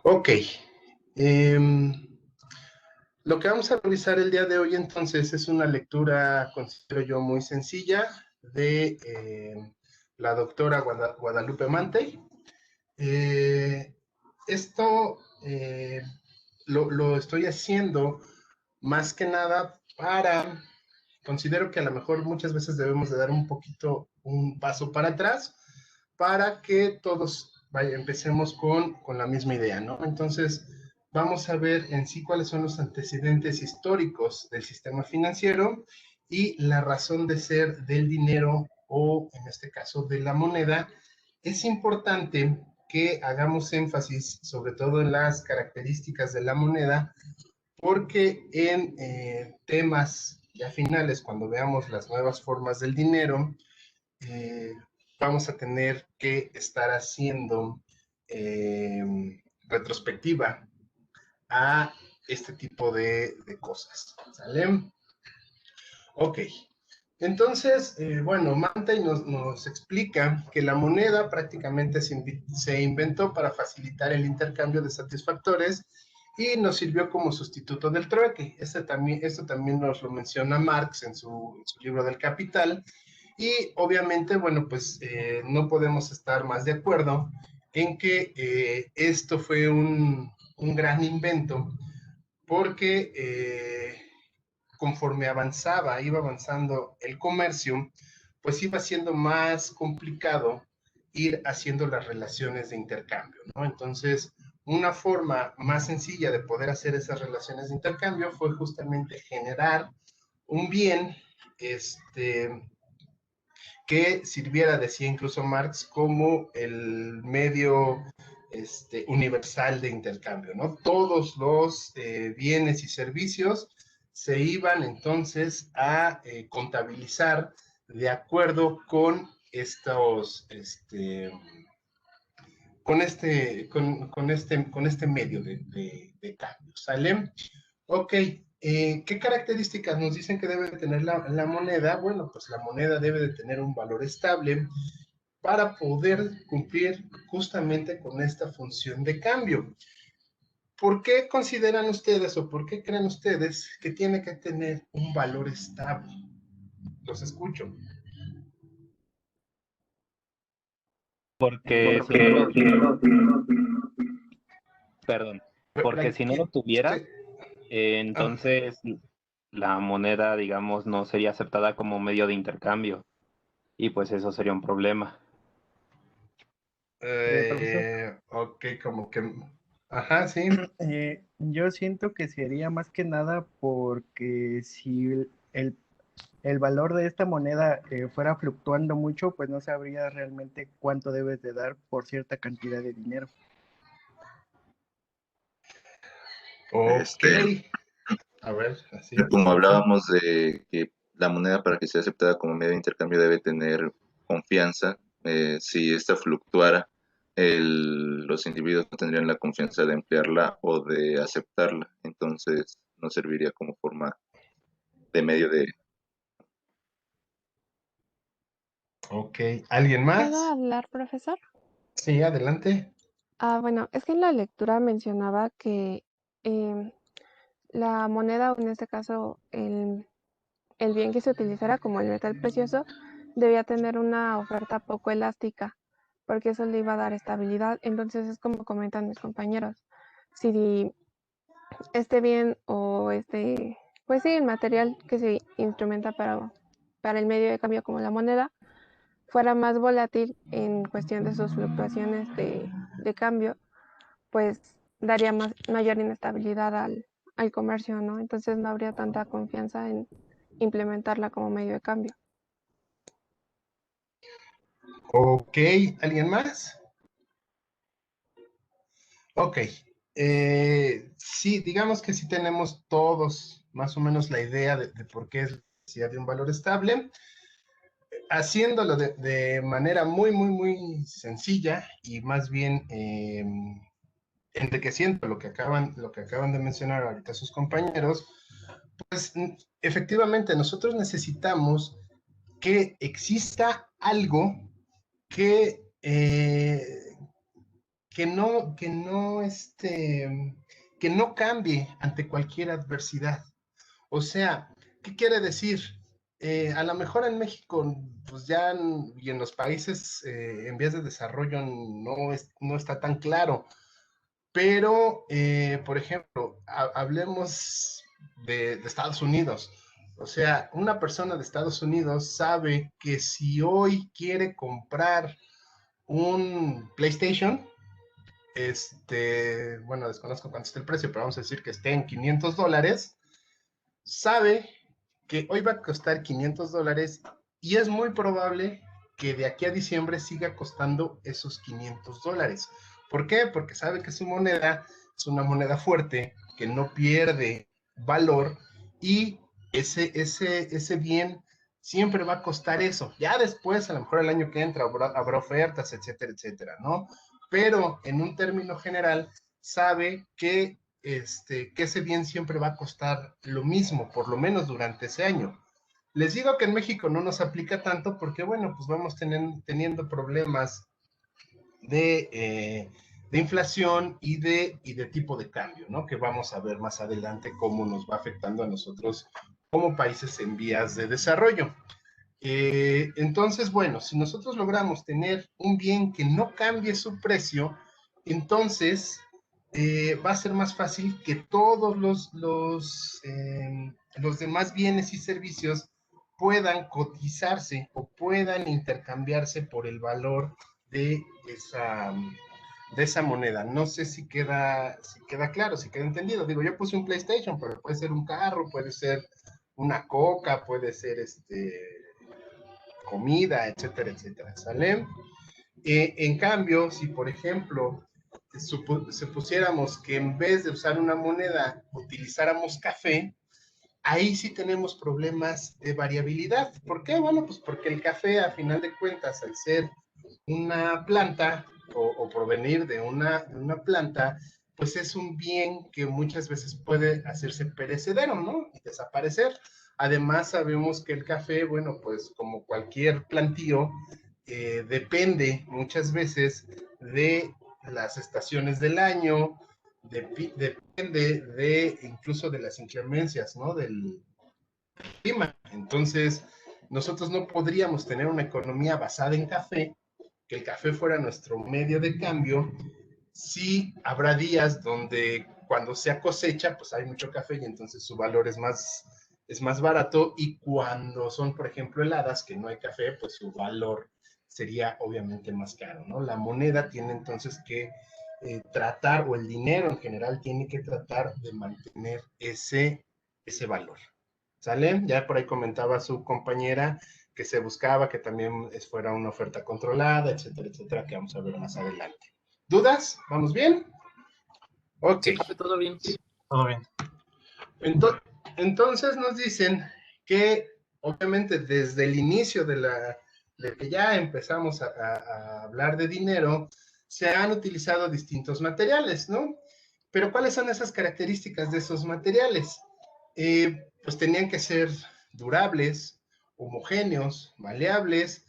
Ok. em, lo que vamos a revisar el día de hoy entonces es una lectura, considero yo, muy sencilla de la doctora Guadalupe Mantey. Eh, esto lo estoy haciendo más que nada considero que a lo mejor muchas veces debemos de dar un poquito un paso para atrás para que todos empecemos con la misma idea, ¿no? Entonces, vamos a ver en sí cuáles son los antecedentes históricos del sistema financiero y la razón de ser del dinero o, en este caso, de la moneda. Es importante que hagamos énfasis sobre todo en las características de la moneda, porque en temas ya finales, cuando veamos las nuevas formas del dinero, eh, vamos a tener que estar haciendo eh, retrospectiva a este tipo de cosas. ¿Sale? Ok. Entonces, bueno, Mantei nos explica que la moneda prácticamente se inventó para facilitar el intercambio de satisfactores y nos sirvió como sustituto del trueque. Esto también nos lo menciona Marx en su libro del Capital. Y obviamente, bueno, pues no podemos estar más de acuerdo en que esto fue un gran invento porque conforme iba avanzando el comercio, pues iba siendo más complicado ir haciendo las relaciones de intercambio, ¿no? Entonces, una forma más sencilla de poder hacer esas relaciones de intercambio fue justamente generar un bien, que sirviera, decía incluso Marx, como el medio universal de intercambio, ¿no? Todos los bienes y servicios se iban entonces a contabilizar de acuerdo con estos, con este medio de cambio, ¿sale? Ok, ¿qué características nos dicen que debe tener la moneda? Bueno, pues la moneda debe de tener un valor estable para poder cumplir justamente con esta función de cambio. ¿Por qué consideran ustedes o por qué creen ustedes que tiene que tener un valor estable? Los escucho. Porque si no Porque, lo, perdón, porque si no lo sí, tuviera, ah, entonces la moneda, digamos, no sería aceptada como medio de intercambio y pues eso sería un problema. Profesor, ok, como que, ajá, sí. yo siento que sería más que nada porque si el valor de esta moneda fuera fluctuando mucho, pues no sabría realmente cuánto debes de dar por cierta cantidad de dinero. Ok, Este, a ver, así, como escucho. hablábamos de que la moneda para que sea aceptada como medio de intercambio debe tener confianza, si esta fluctuara, los individuos no tendrían la confianza de emplearla o de aceptarla, entonces no serviría como forma de medio de... Ok, ¿alguien ¿Puedo más? hablar, profesor? Sí, adelante. Bueno, es que en la lectura mencionaba que em, la moneda, o en este caso el bien que se utilizara como el metal precioso, debía tener una oferta poco elástica, porque eso le iba a dar estabilidad. Entonces es como comentan mis compañeros, si este bien o pues sí, el material que se instrumenta para el medio de cambio como la moneda, fuera más volátil en cuestión de sus fluctuaciones de cambio, pues daría mayor inestabilidad al comercio, ¿no? Entonces no habría tanta confianza en implementarla como medio de cambio. Ok, ¿alguien más? Ok, sí, digamos que sí tenemos todos más o menos la idea de por qué es la necesidad de un valor estable. Haciéndolo de manera muy, muy, muy sencilla y más bien enriqueciendo lo que acaban de mencionar ahorita sus compañeros, pues efectivamente nosotros necesitamos que exista algo que, que no cambie ante cualquier adversidad. O sea, ¿qué quiere decir? A lo mejor en México, pues ya, y en los países en vías de desarrollo no está tan claro, pero, por ejemplo, hablemos de Estados Unidos. O sea, una persona de Estados Unidos sabe que si hoy quiere comprar un PlayStation, bueno, desconozco cuánto está el precio, pero vamos a decir que esté en $500, sabe que hoy va a costar $500 y es muy probable que de aquí a diciembre siga costando esos $500. ¿Por qué? Porque sabe que su moneda es una moneda fuerte, que no pierde valor y ese bien siempre va a costar eso. Ya después, a lo mejor el año que entra, habrá ofertas, etcétera, etcétera, ¿no? Pero en un término general, sabe que ese bien siempre va a costar lo mismo, por lo menos durante ese año. Les digo que en México no nos aplica tanto porque, bueno, pues vamos teniendo problemas de inflación y de tipo de cambio, ¿no? Que vamos a ver más adelante cómo nos va afectando a nosotros como países en vías de desarrollo. Entonces, bueno, si nosotros logramos tener un bien que no cambie su precio, entonces va a ser más fácil que todos los demás bienes y servicios puedan cotizarse o puedan intercambiarse por el valor de esa moneda. No sé si queda claro, si queda entendido. Digo, yo puse un PlayStation, pero puede ser un carro, puede ser una coca, puede ser comida, etcétera, etcétera, ¿sale? En cambio, si por ejemplo supusiéramos que en vez de usar una moneda utilizáramos café, ahí sí tenemos problemas de variabilidad. ¿Por qué? Bueno, pues porque el café, a final de cuentas, al ser una planta o provenir de una planta, pues es un bien que muchas veces puede hacerse perecedero, ¿no? Y desaparecer. Además, sabemos que el café, bueno, pues como cualquier plantío, depende muchas veces de las estaciones del año, depende incluso de las inclemencias, ¿no? Del clima. Entonces, nosotros no podríamos tener una economía basada en café, que el café fuera nuestro medio de cambio. Sí habrá días donde cuando sea cosecha, pues hay mucho café y entonces su valor es más barato, y cuando son, por ejemplo, heladas, que no hay café, pues su valor sería obviamente más caro, ¿no? La moneda tiene entonces que tratar, o el dinero en general tiene que tratar de mantener ese valor. ¿Sale? Ya por ahí comentaba su compañera que se buscaba que también fuera una oferta controlada, etcétera, etcétera, que vamos a ver más adelante. ¿Dudas? ¿Vamos bien? Ok. Sí, profe, todo bien. Todo bien. Entonces nos dicen que obviamente desde el inicio de que ya empezamos a hablar de dinero, se han utilizado distintos materiales, ¿no? Pero ¿cuáles son esas características de esos materiales? Pues tenían que ser durables, homogéneos, maleables,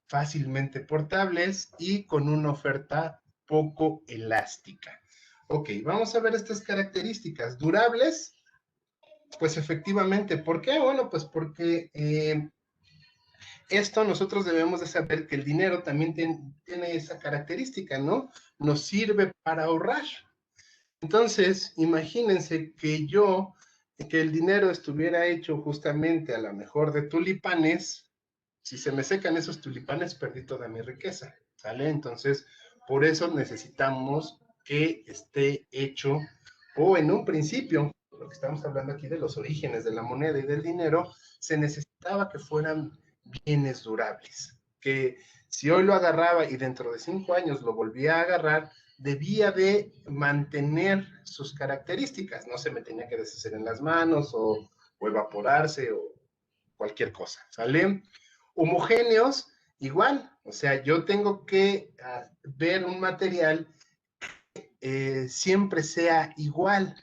fácilmente portables y con una oferta poco elástica. Ok, vamos a ver estas características. Durables, pues efectivamente. ¿Por qué? Bueno, pues porque esto nosotros debemos de saber que el dinero también tiene esa característica, ¿no? Nos sirve para ahorrar. Entonces, imagínense que el dinero estuviera hecho justamente a lo mejor de tulipanes. Si se me secan esos tulipanes, perdí toda mi riqueza, ¿sale? Entonces, por eso necesitamos que esté hecho, o en un principio, lo que estamos hablando aquí de los orígenes de la moneda y del dinero, se necesitaba que fueran bienes durables, que si hoy lo agarraba y dentro de 5 años lo volvía a agarrar, debía de mantener sus características, no se me tenía que deshacer en las manos o evaporarse o cualquier cosa, ¿sale? Homogéneos, igual, o sea, yo tengo que ver un material siempre sea igual.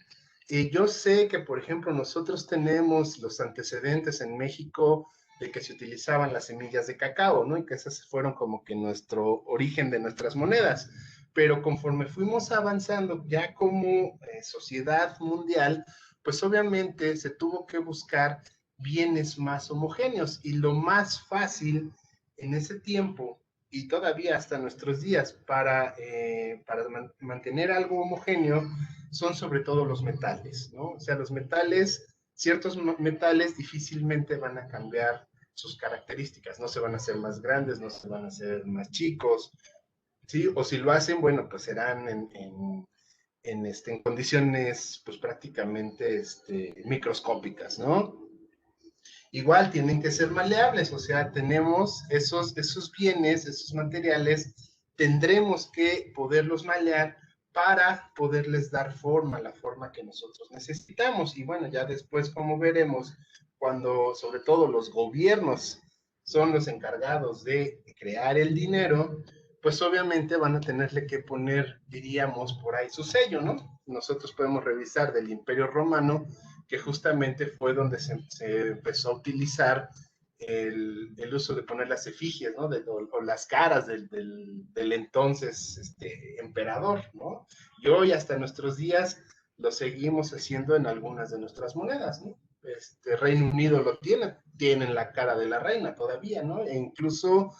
Yo sé que, por ejemplo, nosotros tenemos los antecedentes en México de que se utilizaban las semillas de cacao, ¿no? Y que esas fueron como que nuestro origen de nuestras monedas. pero conforme fuimos avanzando ya como sociedad mundial, pues obviamente se tuvo que buscar bienes más homogéneos y lo más fácil en ese tiempo y todavía hasta nuestros días para mantener algo homogéneo son sobre todo los metales, ¿no? O sea, los metales, ciertos metales difícilmente van a cambiar sus características, no se van a hacer más grandes, no se van a hacer más chicos, ¿sí? O si lo hacen, bueno, pues serán en condiciones pues prácticamente microscópicas, ¿no? Igual tienen que ser maleables, o sea, tenemos esos bienes, esos materiales, tendremos que poderlos malear para poderles dar forma, la forma que nosotros necesitamos. Y bueno, ya después, como veremos, cuando sobre todo los gobiernos son los encargados de crear el dinero, pues obviamente van a tenerle que poner, diríamos, por ahí su sello, ¿no? Nosotros podemos revisar del Imperio Romano, que justamente fue donde se empezó a utilizar el uso de poner las efigies, ¿no? O las caras del entonces emperador, ¿no? Y hoy hasta nuestros días lo seguimos haciendo en algunas de nuestras monedas, ¿no? Reino Unido lo tienen la cara de la reina todavía, ¿no? E incluso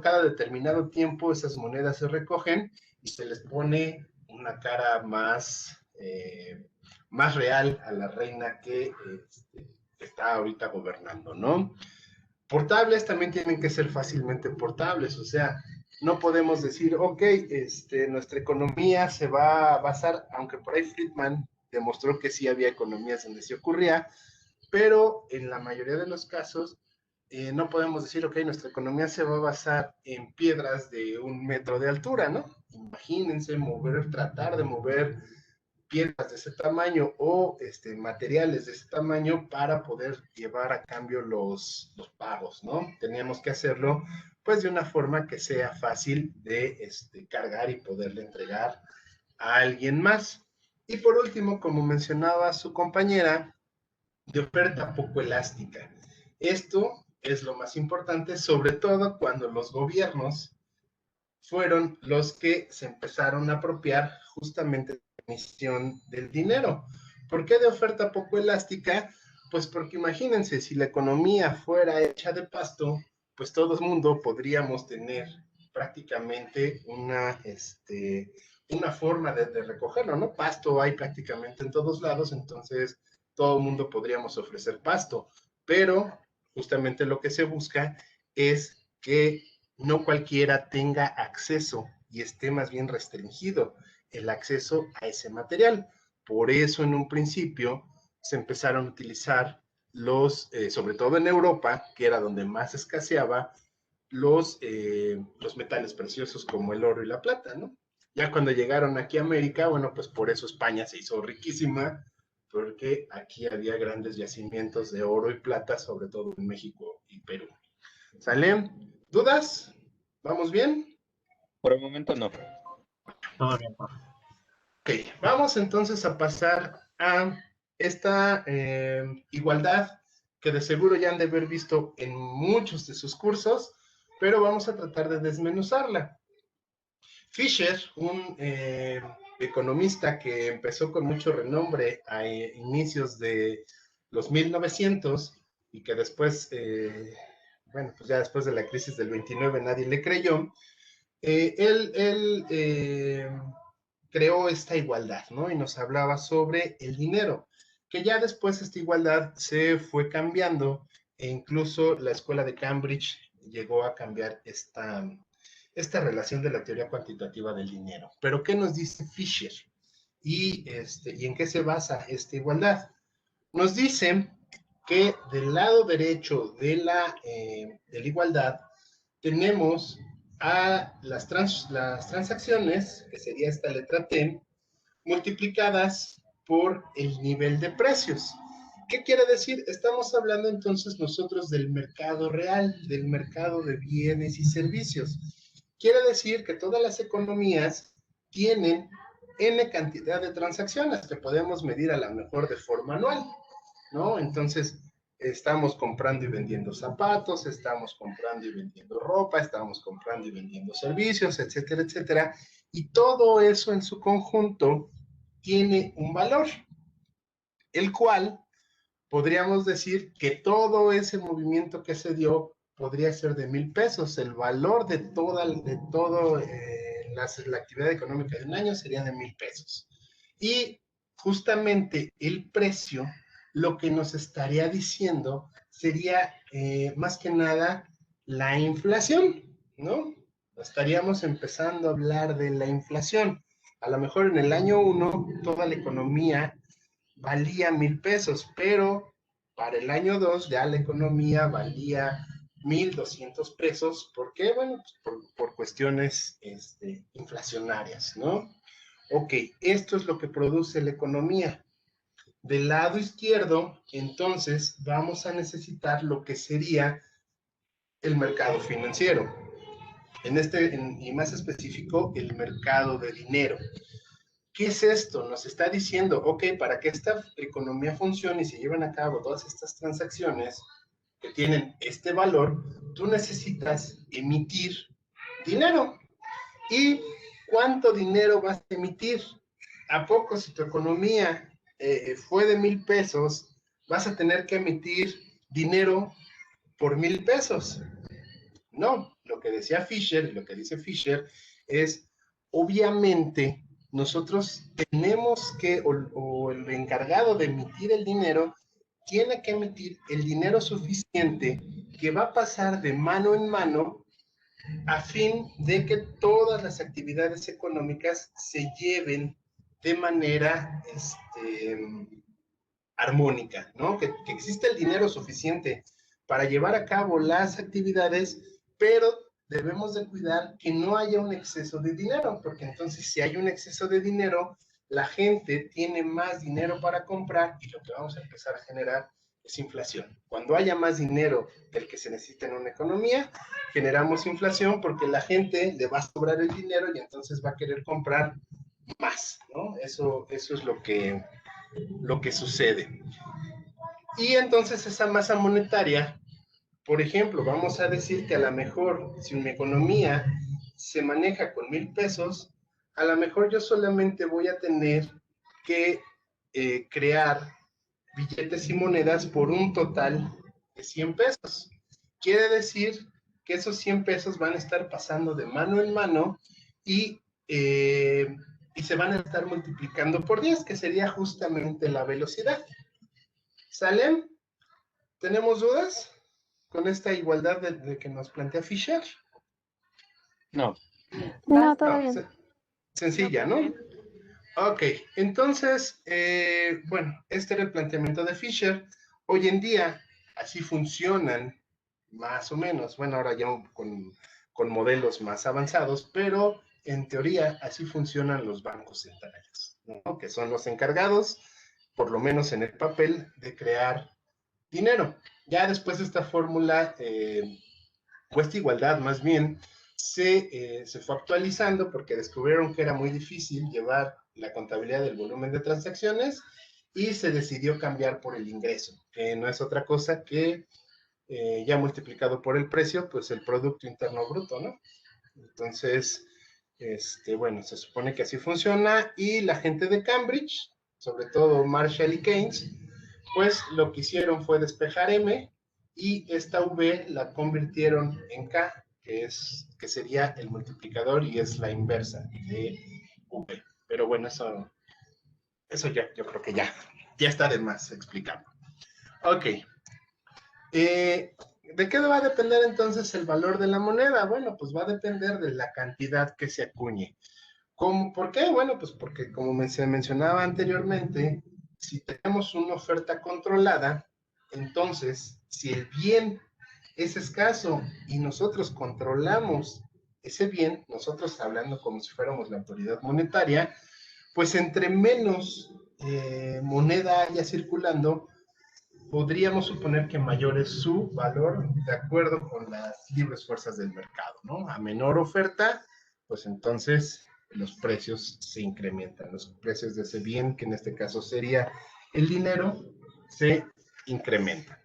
cada determinado tiempo esas monedas se recogen y se les pone una cara más real a la reina que está ahorita gobernando, ¿no? Portables también tienen que ser fácilmente portables, o sea, no podemos decir, ok, nuestra economía se va a basar, aunque por ahí Friedman demostró que sí había economías donde sí ocurría, pero en la mayoría de los casos no podemos decir, ok, nuestra economía se va a basar en piedras de 1 metro de altura, ¿no? Imagínense tratar de mover piedras de ese tamaño o materiales de ese tamaño para poder llevar a cambio los pagos, ¿no? Teníamos que hacerlo pues de una forma que sea fácil de cargar y poderle entregar a alguien más. Y por último, como mencionaba su compañera, de oferta poco elástica. Esto es lo más importante, sobre todo cuando los gobiernos fueron los que se empezaron a apropiar justamente de la emisión del dinero. ¿Por qué de oferta poco elástica? Pues porque imagínense, si la economía fuera hecha de pasto, pues todo el mundo podríamos tener prácticamente una forma de recogerlo, ¿no? Pasto hay prácticamente en todos lados, entonces todo el mundo podríamos ofrecer pasto, pero justamente lo que se busca es que no cualquiera tenga acceso y esté más bien restringido el acceso a ese material. Por eso en un principio se empezaron a utilizar sobre todo en Europa, que era donde más escaseaba, los metales preciosos como el oro y la plata, ¿no? Ya cuando llegaron aquí a América, bueno, pues por eso España se hizo riquísima, porque aquí había grandes yacimientos de oro y plata, sobre todo en México y Perú. ¿Sale? ¿Dudas? ¿Vamos bien? Por el momento no. Todo bien, profe. Ok, vamos entonces a pasar a esta igualdad que de seguro ya han de haber visto en muchos de sus cursos, pero vamos a tratar de desmenuzarla. Fisher, un economista que empezó con mucho renombre a inicios de los 1900 y que después, bueno, pues ya después de la crisis del 29 nadie le creyó, él creó esta igualdad, ¿no? Y nos hablaba sobre el dinero, que ya después esta igualdad se fue cambiando e incluso la escuela de Cambridge llegó a cambiar esta relación de la teoría cuantitativa del dinero. Pero ¿qué nos dice Fisher? ¿Y en qué se basa esta igualdad? Nos dice que del lado derecho de la igualdad tenemos a las transacciones, que sería esta letra T, multiplicadas por el nivel de precios. ¿Qué quiere decir? Estamos hablando entonces nosotros del mercado real, del mercado de bienes y servicios. Quiere decir que todas las economías tienen N cantidad de transacciones que podemos medir a lo mejor de forma anual, ¿no? Entonces, estamos comprando y vendiendo zapatos, estamos comprando y vendiendo ropa, estamos comprando y vendiendo servicios, etcétera, etcétera. Y todo eso en su conjunto tiene un valor, el cual podríamos decir que todo ese movimiento que se dio podría ser de 1,000 pesos. El valor de todo la actividad económica de un año sería de 1,000 pesos. Y justamente el precio, lo que nos estaría diciendo sería más que nada la inflación, ¿no? Estaríamos empezando a hablar de la inflación. A lo mejor en el año 1 toda la economía valía 1,000 pesos, pero para el año 2 ya la economía valía 1,200 pesos. ¿Por qué? Bueno, pues por cuestiones inflacionarias, ¿no? Ok, esto es lo que produce la economía. Del lado izquierdo, entonces, vamos a necesitar lo que sería el mercado financiero. Y más específico, el mercado de dinero. ¿Qué es esto? Nos está diciendo, ok, para que esta economía funcione y se lleven a cabo todas estas transacciones que tienen este valor, tú necesitas emitir dinero. ¿Y cuánto dinero vas a emitir? ¿A poco si tu economía fue de 1,000 pesos, vas a tener que emitir dinero por 1,000 pesos? No, lo que decía Fisher, lo que dice Fisher es, obviamente, nosotros tenemos que, o el encargado de emitir el dinero, tiene que emitir el dinero suficiente que va a pasar de mano en mano a fin de que todas las actividades económicas se lleven de manera armónica, ¿no? Que exista el dinero suficiente para llevar a cabo las actividades, pero debemos de cuidar que no haya un exceso de dinero, porque entonces si hay un exceso de dinero, la gente tiene más dinero para comprar y lo que vamos a empezar a generar es inflación. Cuando haya más dinero del que se necesita en una economía, generamos inflación porque la gente le va a sobrar el dinero y entonces va a querer comprar más, ¿no? Eso es lo que sucede. Y entonces esa masa monetaria, por ejemplo, vamos a decir que a lo mejor si una economía se maneja con 1,000 pesos, a lo mejor yo solamente voy a tener que crear billetes y monedas por un total de 100 pesos. Quiere decir que esos 100 pesos van a estar pasando de mano en mano y se van a estar multiplicando por 10, que sería justamente la velocidad. ¿Salen? ¿Tenemos dudas con esta igualdad de que nos plantea Fisher? No. No, todo No, bien. sencilla, ¿no? Ok, entonces, bueno, este era el planteamiento de Fisher. Hoy en día, así funcionan, más o menos, bueno, ahora ya con modelos más avanzados, pero en teoría así funcionan los bancos centrales, ¿no? Que son los encargados, por lo menos en el papel, de crear dinero. Ya después de esta fórmula, o esta igualdad más bien, se fue actualizando porque descubrieron que era muy difícil llevar la contabilidad del volumen de transacciones y se decidió cambiar por el ingreso, que no es otra cosa que ya multiplicado por el precio, pues el Producto Interno Bruto, ¿no? Entonces, bueno, se supone que así funciona y la gente de Cambridge, sobre todo Marshall y Keynes, pues lo que hicieron fue despejar M y esta V la convirtieron en K, que sería el multiplicador y es la inversa de V. Pero bueno, eso ya, yo creo que ya está de más explicado. Ok. ¿De qué va a depender entonces el valor de la moneda? Bueno, pues va a depender de la cantidad que se acuñe. ¿Por qué? Bueno, pues porque como se mencionaba anteriormente, si tenemos una oferta controlada, entonces, si el bien es escaso y nosotros controlamos ese bien, nosotros hablando como si fuéramos la autoridad monetaria, pues entre menos moneda haya circulando, podríamos suponer que mayor es su valor de acuerdo con las libres fuerzas del mercado, ¿no? A menor oferta, pues entonces los precios se incrementan, los precios de ese bien, que en este caso sería el dinero, se incrementan.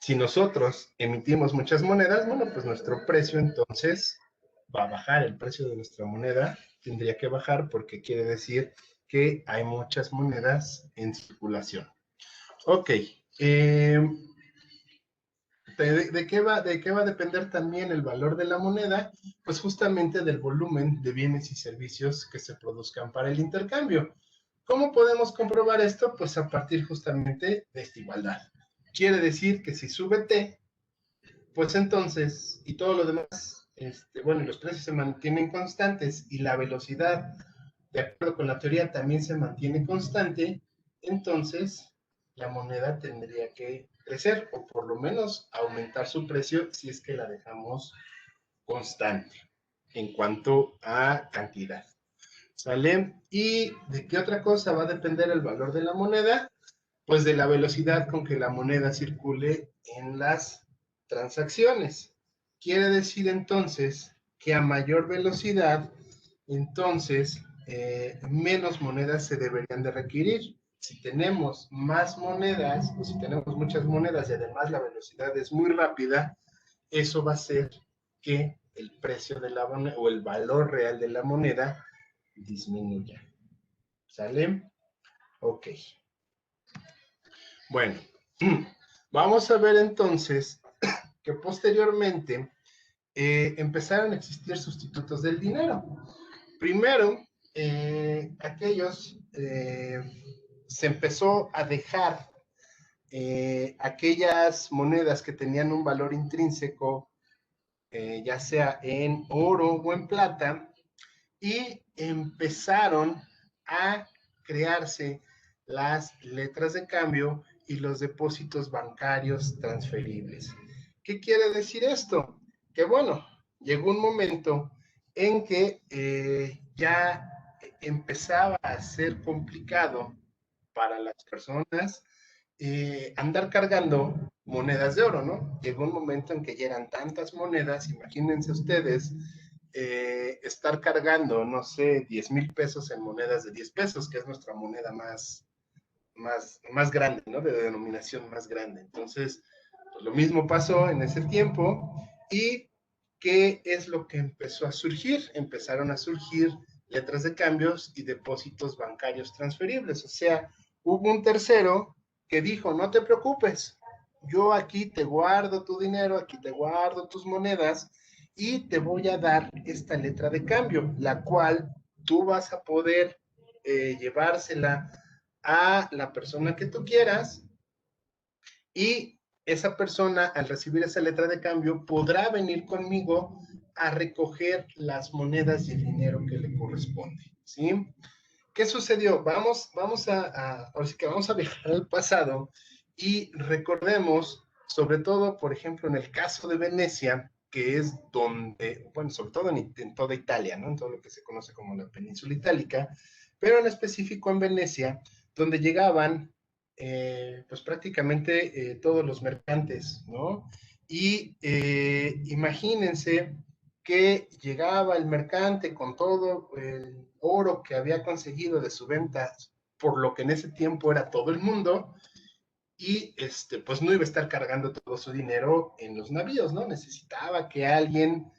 Si nosotros emitimos muchas monedas, bueno, pues nuestro precio entonces va a bajar, el precio de nuestra moneda tendría que bajar porque quiere decir que hay muchas monedas en circulación. Ok, ¿de qué va a depender también el valor de la moneda? Pues justamente del volumen de bienes y servicios que se produzcan para el intercambio. ¿Cómo podemos comprobar esto? Pues a partir justamente de esta igualdad. Quiere decir que si sube T, pues entonces, y todo lo demás, bueno, los precios se mantienen constantes y la velocidad, de acuerdo con la teoría, también se mantiene constante, entonces la moneda tendría que crecer o por lo menos aumentar su precio si es que la dejamos constante en cuanto a cantidad. ¿Sale? ¿Y de qué otra cosa va a depender el valor de la moneda? Pues de la velocidad con que la moneda circule en las transacciones. Quiere decir entonces que a mayor velocidad, entonces menos monedas se deberían de requerir. Si tenemos más monedas o si tenemos muchas monedas y además la velocidad es muy rápida, eso va a hacer que el precio de la moneda o el valor real de la moneda disminuya. ¿Sale? Ok. Bueno, vamos a ver entonces que posteriormente empezaron a existir sustitutos del dinero. Primero, se empezó a dejar aquellas monedas que tenían un valor intrínseco, ya sea en oro o en plata, y empezaron a crearse las letras de cambio y los depósitos bancarios transferibles. ¿Qué quiere decir esto? Que bueno, llegó un momento en que ya empezaba a ser complicado para las personas andar cargando monedas de oro, ¿no? Llegó un momento en que ya eran tantas monedas, imagínense ustedes, estar cargando, no sé, 10,000 pesos en monedas de 10 pesos, que es nuestra moneda más grande, ¿no? De denominación más grande. Entonces, pues lo mismo pasó en ese tiempo. ¿Y qué es lo que empezó a surgir? Empezaron a surgir letras de cambios y depósitos bancarios transferibles. O sea, hubo un tercero que dijo, no te preocupes, yo aquí te guardo tu dinero, aquí te guardo tus monedas y te voy a dar esta letra de cambio, la cual tú vas a poder llevársela a la persona que tú quieras y esa persona al recibir esa letra de cambio podrá venir conmigo a recoger las monedas y el dinero que le corresponde, ¿sí? ¿Qué sucedió? Ahora sí que vamos a viajar al pasado y recordemos, sobre todo, por ejemplo, en el caso de Venecia, que es donde, bueno, sobre todo en toda Italia, ¿no? En todo lo que se conoce como la península itálica, pero en específico en Venecia, donde llegaban, pues prácticamente todos los mercantes, ¿no? Y imagínense que llegaba el mercante con todo el oro que había conseguido de su venta, por lo que en ese tiempo era todo el mundo, y pues no iba a estar cargando todo su dinero en los navíos, ¿no? Necesitaba que alguien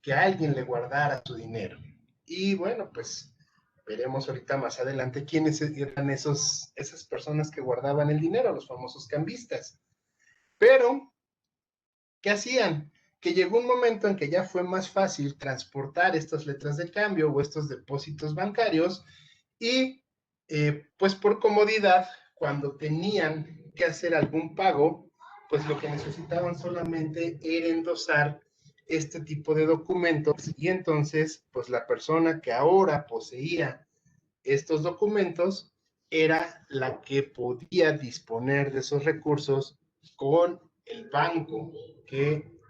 le guardara su dinero. Y bueno, pues veremos ahorita más adelante quiénes eran esas personas que guardaban el dinero, los famosos cambistas. Pero, ¿qué hacían? Que llegó un momento en que ya fue más fácil transportar estas letras de cambio o estos depósitos bancarios y pues por comodidad, cuando tenían que hacer algún pago, pues lo que necesitaban solamente era endosar este tipo de documentos y entonces pues la persona que ahora poseía estos documentos era la que podía disponer de esos recursos con el banco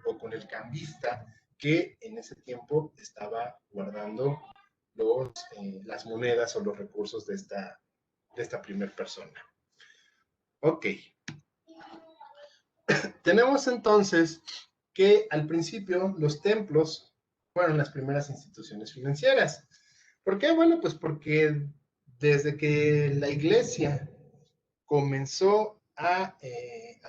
o con el cambista que en ese tiempo estaba guardando las monedas o los recursos de esta primera persona. Ok. Tenemos entonces que al principio los templos fueron las primeras instituciones financieras. ¿Por qué? Bueno, pues porque desde que la iglesia comenzó a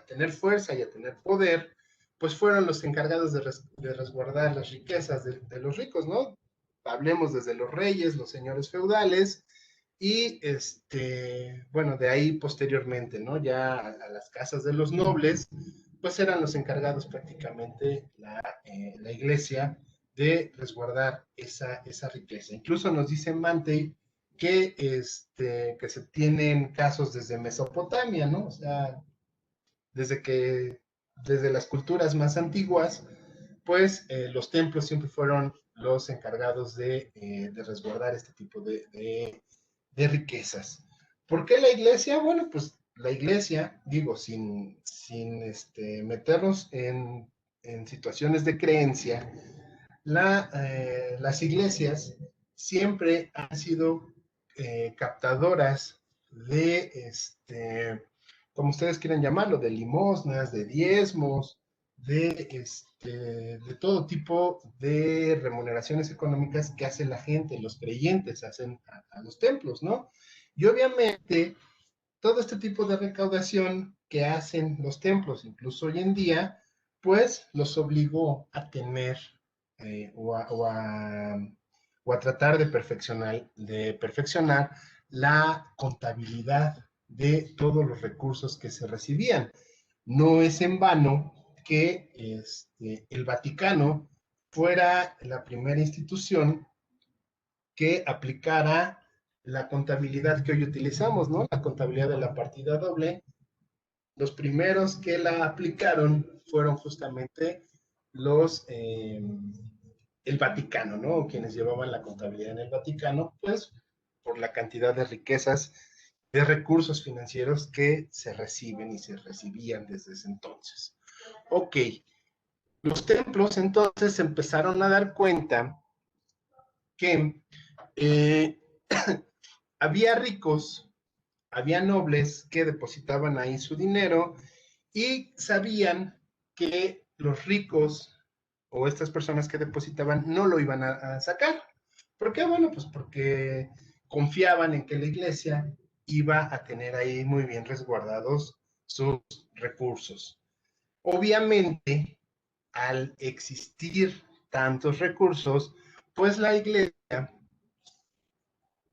tener fuerza y a tener poder, pues fueron los encargados de resguardar las riquezas de los ricos, ¿no? Hablemos desde los reyes, los señores feudales, y bueno, de ahí posteriormente, ¿no? Ya a las casas de los nobles, pues eran los encargados prácticamente la iglesia de resguardar esa riqueza. Incluso nos dice Mantei que se tienen casos desde Mesopotamia, ¿no? O sea, desde las culturas más antiguas, pues los templos siempre fueron los encargados de resguardar este tipo de riquezas. ¿Por qué la iglesia? Bueno, pues la iglesia, digo, sin meternos en situaciones de creencia, las iglesias siempre han sido captadoras de, como ustedes quieran llamarlo, de limosnas, de diezmos, de todo tipo de remuneraciones económicas que hace la gente, los creyentes hacen a los templos, ¿no? Y obviamente todo este tipo de recaudación que hacen los templos, incluso hoy en día, pues los obligó a tener o a tratar de perfeccionar la contabilidad de todos los recursos que se recibían. No es en vano que el Vaticano fuera la primera institución que aplicara la contabilidad que hoy utilizamos, ¿no? La contabilidad de la partida doble. Los primeros que la aplicaron fueron justamente el Vaticano, ¿no? Quienes llevaban la contabilidad en el Vaticano, pues por la cantidad de riquezas, de recursos financieros que se reciben y se recibían desde ese entonces. Ok, los templos entonces se empezaron a dar cuenta que había ricos, había nobles que depositaban ahí su dinero y sabían que los ricos o estas personas que depositaban no lo iban a sacar. ¿Por qué? Bueno, pues porque confiaban en que la iglesia iba a tener ahí muy bien resguardados sus recursos. Obviamente, al existir tantos recursos, pues la iglesia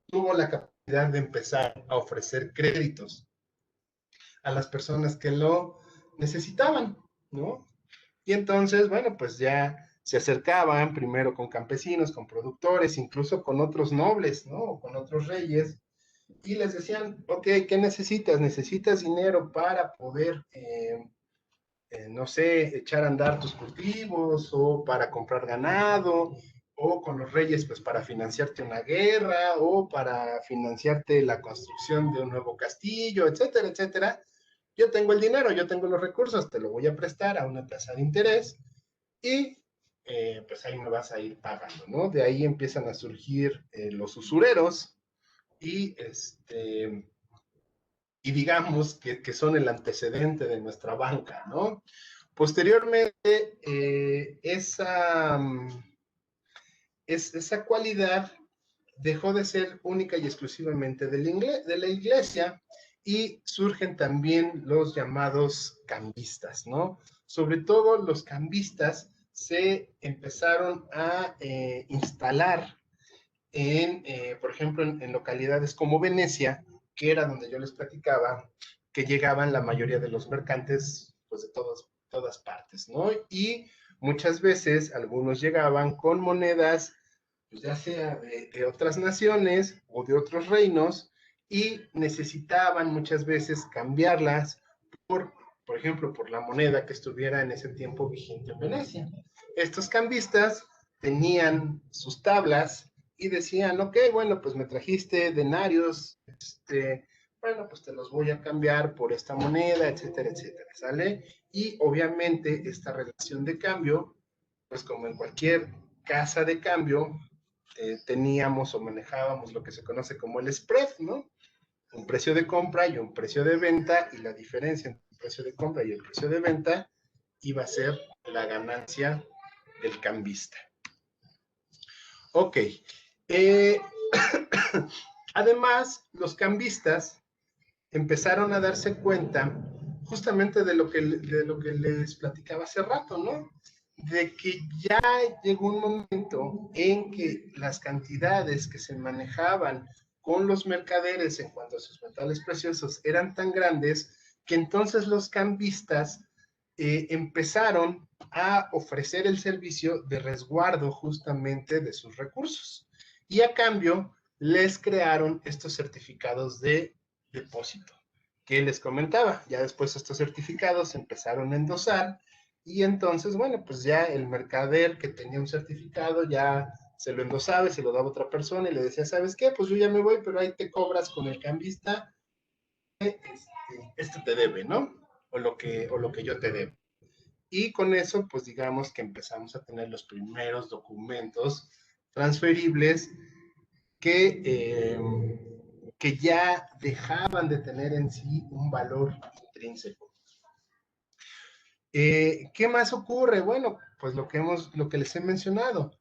tuvo la capacidad de empezar a ofrecer créditos a las personas que lo necesitaban, ¿no? Y entonces, bueno, pues ya se acercaban primero con campesinos, con productores, incluso con otros nobles, ¿no? O con otros reyes, y les decían, ok, ¿qué necesitas? ¿Necesitas dinero para poder, no sé, echar a andar tus cultivos o para comprar ganado? O con los reyes, pues para financiarte una guerra o para financiarte la construcción de un nuevo castillo, etcétera, etcétera. Yo tengo el dinero, yo tengo los recursos, te lo voy a prestar a una tasa de interés y pues ahí me vas a ir pagando, ¿no? De ahí empiezan a surgir los usureros y, y digamos que son el antecedente de nuestra banca, ¿no? Posteriormente, esa cualidad dejó de ser única y exclusivamente de la iglesia y surgen también los llamados cambistas, ¿no? Sobre todo los cambistas se empezaron a instalar por ejemplo, en localidades como Venecia, que era donde yo les platicaba, que llegaban la mayoría de los mercantes, pues de todas partes, ¿no? Y muchas veces algunos llegaban con monedas, pues ya sea de otras naciones o de otros reinos, y necesitaban muchas veces cambiarlas por ejemplo, por la moneda que estuviera en ese tiempo vigente en Venecia. Estos cambistas tenían sus tablas y decían, ok, bueno, pues me trajiste denarios, bueno, pues te los voy a cambiar por esta moneda, etcétera, etcétera, ¿sale? Y obviamente esta relación de cambio, pues como en cualquier casa de cambio, teníamos o manejábamos lo que se conoce como el spread, ¿no? Un precio de compra y un precio de venta, y la diferencia entre el precio de compra y el precio de venta iba a ser la ganancia del cambista. Ok. Además, los cambistas empezaron a darse cuenta justamente de lo que les platicaba hace rato, ¿no? De que ya llegó un momento en que las cantidades que se manejaban con los mercaderes en cuanto a sus metales preciosos eran tan grandes que entonces los cambistas empezaron a ofrecer el servicio de resguardo justamente de sus recursos. Y a cambio les crearon estos certificados de depósito que les comentaba. Ya después estos certificados se empezaron a endosar y entonces, bueno, pues ya el mercader que tenía un certificado ya se lo endosaba y se lo daba a otra persona y le decía, ¿sabes qué? Pues yo ya me voy, pero ahí te cobras con el cambista, este te debe, ¿no? O lo que yo te debo. Y con eso, pues digamos que empezamos a tener los primeros documentos transferibles que, que ya dejaban de tener en sí un valor intrínseco. ¿Qué más ocurre? Bueno, pues lo que les he mencionado.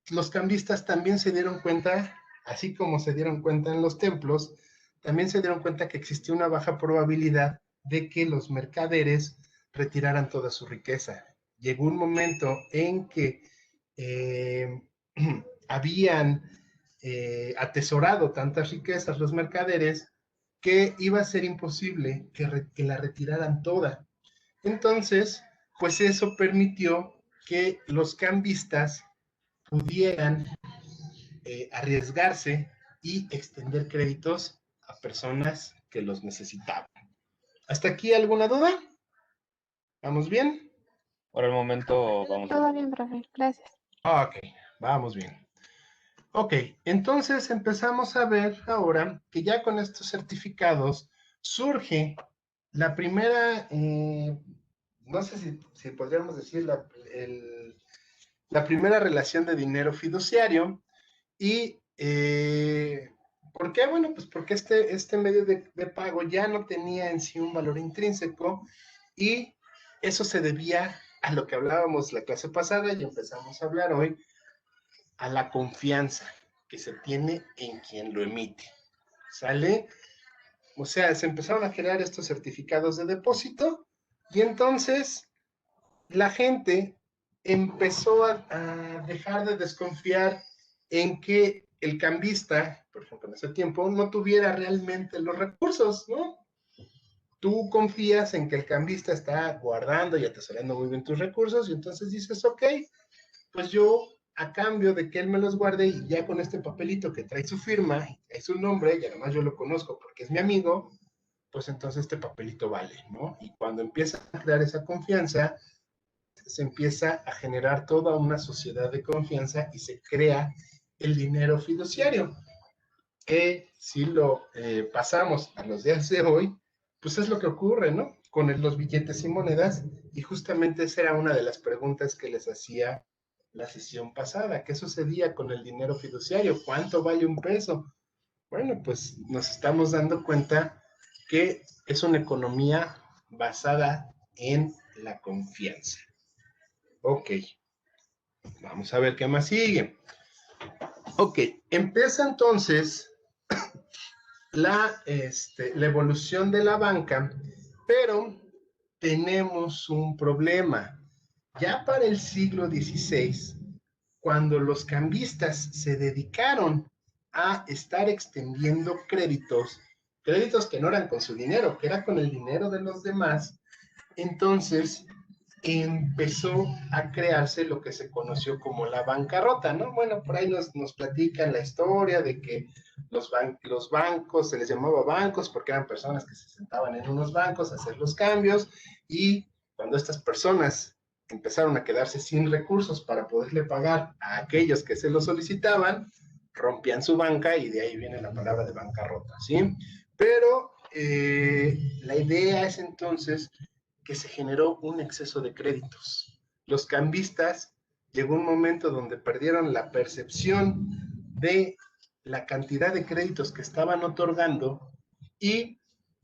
Los cambistas también se dieron cuenta, así como se dieron cuenta en los templos, también se dieron cuenta que existía una baja probabilidad de que los mercaderes retiraran toda su riqueza. Llegó un momento en que habían atesorado tantas riquezas los mercaderes que iba a ser imposible que la retiraran toda. Entonces, pues eso permitió que los cambistas pudieran arriesgarse y extender créditos a personas que los necesitaban. ¿Hasta aquí alguna duda? ¿Vamos bien? Por el momento vamos Todo bien. bien, profe. Gracias. Ok, vamos bien. Ok, entonces empezamos a ver ahora que ya con estos certificados surge la primera, no sé si podríamos decir la primera relación de dinero fiduciario. ¿Y por qué? Bueno, pues porque este medio de pago ya no tenía en sí un valor intrínseco y eso se debía a lo que hablábamos la clase pasada y empezamos a hablar hoy, a la confianza que se tiene en quien lo emite. ¿Sale? O sea, se empezaron a crear estos certificados de depósito y entonces la gente empezó a dejar de desconfiar en que el cambista, por ejemplo, en ese tiempo, no tuviera realmente los recursos, ¿no? Tú confías en que el cambista está guardando y atesorando muy bien tus recursos y entonces dices, ok, pues yo a cambio de que él me los guarde y ya con este papelito que trae su firma, trae su nombre, y además yo lo conozco porque es mi amigo, pues entonces este papelito vale, ¿no? Y cuando empieza a crear esa confianza, se empieza a generar toda una sociedad de confianza y se crea el dinero fiduciario, que si lo pasamos a los días de hoy, pues es lo que ocurre, ¿no? Con los billetes y monedas, y justamente esa era una de las preguntas que les hacía la sesión pasada. ¿Qué sucedía con el dinero fiduciario? ¿Cuánto vale un peso? Bueno, pues nos estamos dando cuenta que es una economía basada en la confianza. Ok, vamos a ver qué más sigue. Ok, empieza entonces la evolución de la banca, pero tenemos un problema. Ya para el siglo XVI, cuando los cambistas se dedicaron a estar extendiendo créditos que no eran con su dinero, que era con el dinero de los demás, entonces empezó a crearse lo que se conoció como la bancarrota, ¿no? Bueno, por ahí nos platican la historia de que los bancos, se les llamaba bancos porque eran personas que se sentaban en unos bancos a hacer los cambios y cuando estas personas empezaron a quedarse sin recursos para poderle pagar a aquellos que se lo solicitaban, rompían su banca y de ahí viene la palabra de bancarrota, ¿sí? Pero la idea es entonces que se generó un exceso de créditos. Los cambistas llegó un momento donde perdieron la percepción de la cantidad de créditos que estaban otorgando y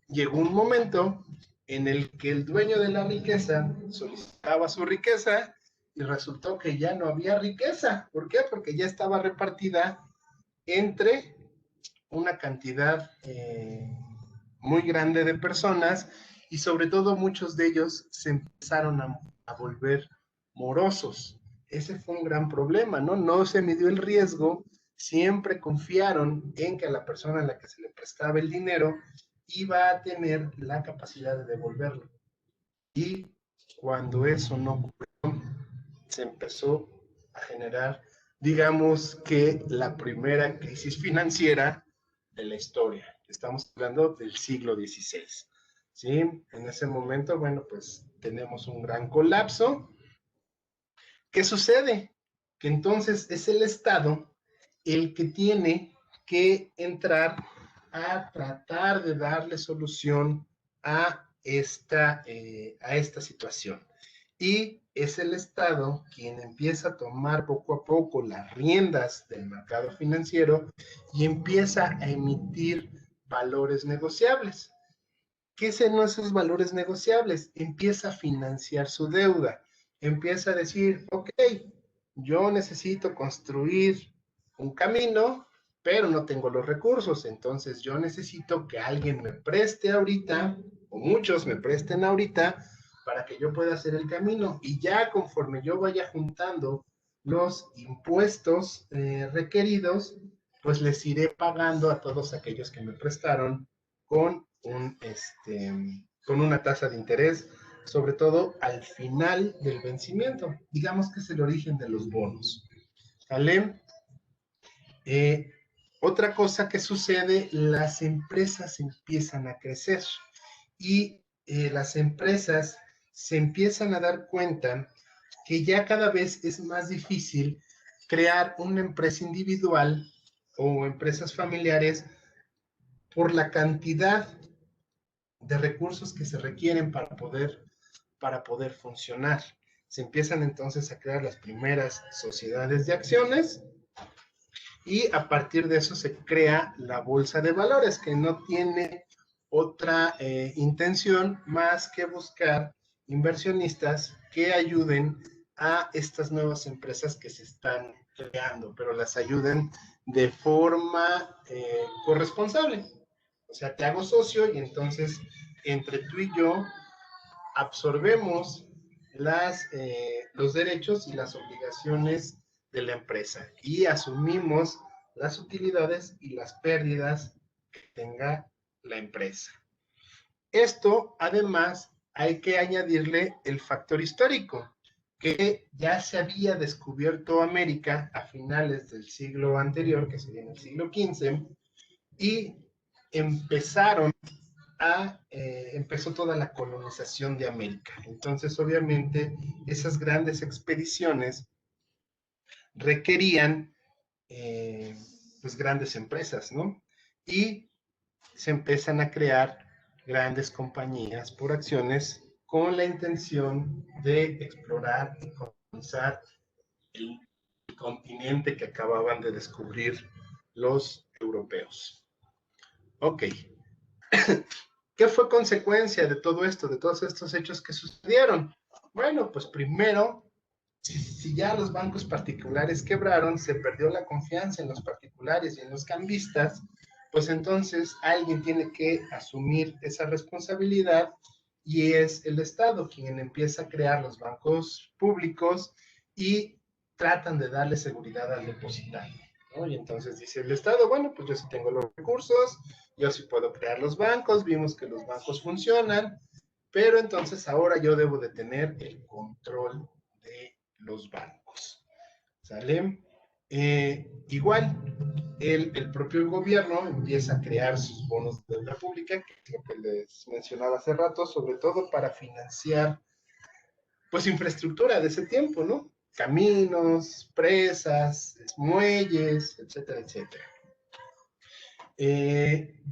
llegó un momento en el que el dueño de la riqueza solicitaba su riqueza y resultó que ya no había riqueza. ¿Por qué? Porque ya estaba repartida entre una cantidad muy grande de personas y sobre todo muchos de ellos se empezaron a volver morosos. Ese fue un gran problema, ¿no? No se midió el riesgo, siempre confiaron en que a la persona a la que se le prestaba el dinero iba a tener la capacidad de devolverlo. Y cuando eso no ocurrió, se empezó a generar, digamos que la primera crisis financiera de la historia. Estamos hablando del siglo XVI. ¿Sí? En ese momento, bueno, pues tenemos un gran colapso. ¿Qué sucede? Que entonces es el Estado el que tiene que entrar a tratar de darle solución a esta situación. Y es el Estado quien empieza a tomar poco a poco las riendas del mercado financiero y empieza a emitir valores negociables. ¿Qué son esos valores negociables? Empieza a financiar su deuda. Empieza a decir, ok, yo necesito construir un camino, pero no tengo los recursos, entonces yo necesito que alguien me preste ahorita, o muchos me presten ahorita, para que yo pueda hacer el camino. Y ya conforme yo vaya juntando los impuestos requeridos, pues les iré pagando a todos aquellos que me prestaron con con una tasa de interés, sobre todo al final del vencimiento. Digamos que es el origen de los bonos. ¿Vale? Otra cosa que sucede, las empresas empiezan a crecer y las empresas se empiezan a dar cuenta que ya cada vez es más difícil crear una empresa individual o empresas familiares por la cantidad de recursos que se requieren para poder funcionar. Se empiezan entonces a crear las primeras sociedades de acciones y a partir de eso se crea la bolsa de valores, que no tiene otra intención más que buscar inversionistas que ayuden a estas nuevas empresas que se están creando, pero las ayuden de forma corresponsable. O sea, te hago socio y entonces entre tú y yo absorbemos los derechos y las obligaciones de la empresa y asumimos las utilidades y las pérdidas que tenga la empresa. Esto, además, hay que añadirle el factor histórico, que ya se había descubierto América a finales del siglo anterior, que sería en el siglo XV, y empezó toda la colonización de América. Entonces, obviamente, esas grandes expediciones requerían pues grandes empresas, ¿no? Y se empiezan a crear grandes compañías por acciones con la intención de explorar y colonizar el continente que acababan de descubrir los europeos. Ok. ¿Qué fue consecuencia de todo esto, de todos estos hechos que sucedieron? Bueno, pues primero, si ya los bancos particulares quebraron, se perdió la confianza en los particulares y en los cambistas, pues entonces alguien tiene que asumir esa responsabilidad y es el Estado quien empieza a crear los bancos públicos y tratan de darle seguridad al depositario, ¿no? Y entonces dice el Estado, bueno, pues yo sí tengo los recursos, yo sí puedo crear los bancos, vimos que los bancos funcionan, pero entonces ahora yo debo de tener el control de los bancos. ¿Sale? Igual, el propio gobierno empieza a crear sus bonos de deuda pública, que es lo que les mencionaba hace rato, sobre todo para financiar, pues, infraestructura de ese tiempo, ¿no? Caminos, presas, muelles, etcétera, etcétera.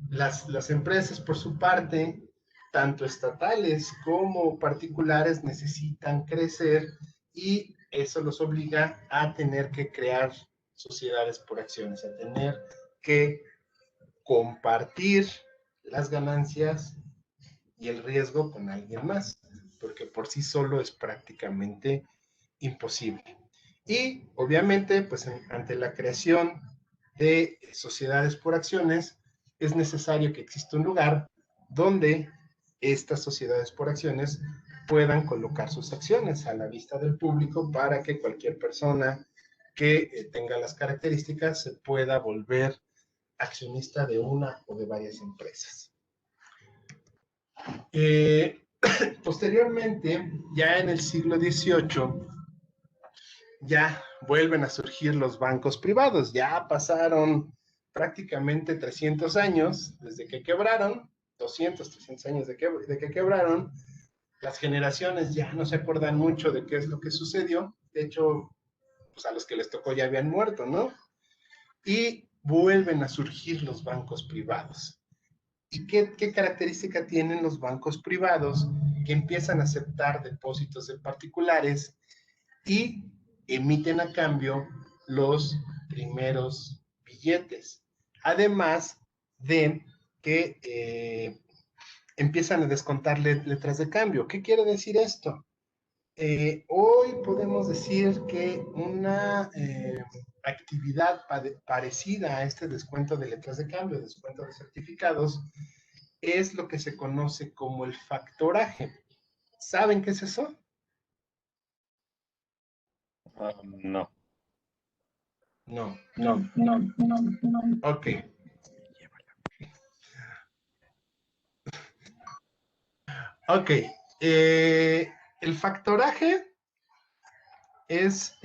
Las empresas, por su parte, tanto estatales como particulares, necesitan crecer y eso los obliga a tener que crear sociedades por acciones, a tener que compartir las ganancias y el riesgo con alguien más, porque por sí solo es prácticamente imposible. Y obviamente, pues ante la creación de sociedades por acciones, es necesario que exista un lugar donde estas sociedades por acciones puedan colocar sus acciones a la vista del público para que cualquier persona que tenga las características se pueda volver accionista de una o de varias empresas. Posteriormente, ya en el siglo XVIII, ya vuelven a surgir los bancos privados. Ya pasaron prácticamente 300 años desde que quebraron, 200, 300 años de que quebraron. Las generaciones ya no se acuerdan mucho de qué es lo que sucedió. De hecho, pues a los que les tocó ya habían muerto, ¿no? Y vuelven a surgir los bancos privados. ¿Y qué característica tienen los bancos privados? Que empiezan a aceptar depósitos de particulares y emiten a cambio los primeros billetes. Además de que empiezan a descontar letras de cambio. ¿Qué quiere decir esto? Hoy podemos decir que una actividad parecida a este descuento de letras de cambio, descuento de certificados, es lo que se conoce como el factoraje. ¿Saben qué es eso? No. No. No. Ok. Ok. El factoraje es,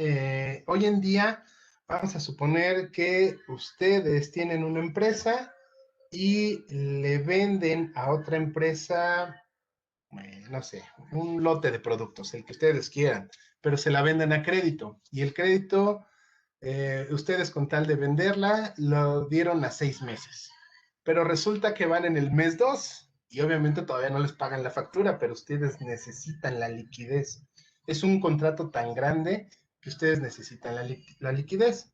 hoy en día, vamos a suponer que ustedes tienen una empresa y le venden a otra empresa, no sé, un lote de productos, el que ustedes quieran, pero se la venden a crédito. Y el crédito, ustedes con tal de venderla, lo dieron a 6 meses. Pero resulta que van en el mes 2 y obviamente todavía no les pagan la factura, pero ustedes necesitan la liquidez. Es un contrato tan grande que ustedes necesitan la liquidez.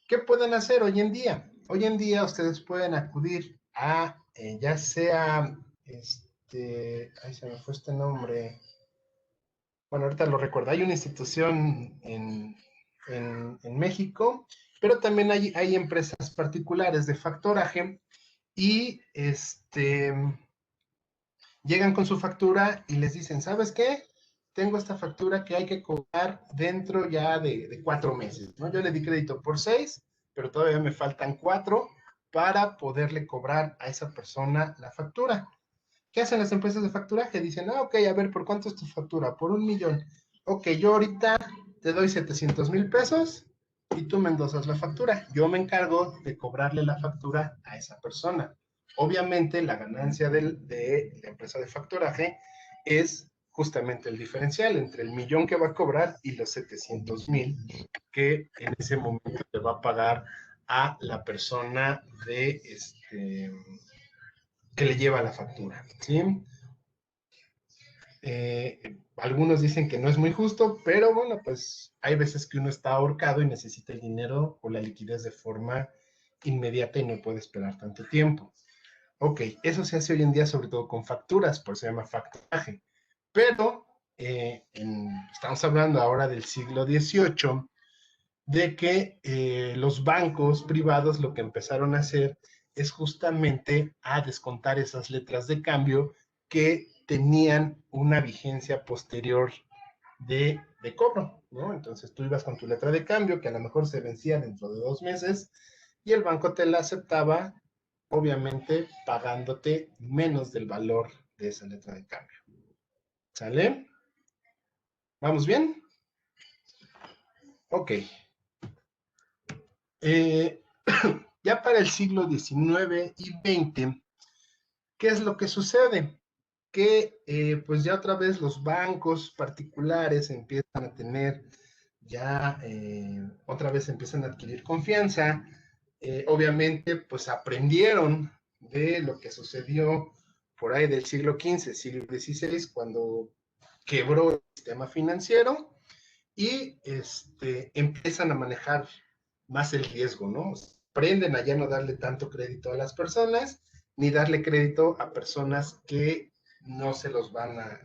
¿Qué pueden hacer hoy en día? Hoy en día ustedes pueden acudir a, ya sea, ay, se me fue este nombre. Bueno, ahorita lo recuerdo. Hay una institución en México, pero también hay empresas particulares de factoraje y llegan con su factura y les dicen, ¿sabes qué? Tengo esta factura que hay que cobrar dentro ya de 4 meses, ¿no? Yo le di crédito por 6, pero todavía me faltan 4 para poderle cobrar a esa persona la factura. ¿Qué hacen las empresas de facturaje? Dicen, ok, a ver, ¿por cuánto es tu factura? Por 1,000,000. Ok, yo ahorita te doy 700,000 pesos y tú me endosas la factura. Yo me encargo de cobrarle la factura a esa persona. Obviamente, la ganancia de la empresa de factoraje es justamente el diferencial entre el 1,000,000 que va a cobrar y los 700,000 que en ese momento le va a pagar a la persona que le lleva la factura, ¿sí? Algunos dicen que no es muy justo, pero bueno, pues hay veces que uno está ahorcado y necesita el dinero o la liquidez de forma inmediata y no puede esperar tanto tiempo. Ok, eso se hace hoy en día sobre todo con facturas, por eso se llama facturaje. Pero estamos hablando ahora del siglo XVIII, de que los bancos privados lo que empezaron a hacer es justamente a descontar esas letras de cambio que tenían una vigencia posterior de cobro, ¿no? Entonces tú ibas con tu letra de cambio que a lo mejor se vencía dentro de 2 meses y el banco te la aceptaba, obviamente pagándote menos del valor de esa letra de cambio. ¿Sale? ¿Vamos bien? Ok. Ya para el siglo XIX y XX, ¿qué es lo que sucede? Que pues ya otra vez los bancos particulares empiezan a tener, ya otra vez empiezan a adquirir confianza. Obviamente pues aprendieron de lo que sucedió por ahí del siglo XV, siglo XVI, cuando quebró el sistema financiero y empiezan a manejar más el riesgo, ¿no? Aprenden a ya no darle tanto crédito a las personas, ni darle crédito a personas que no se los van a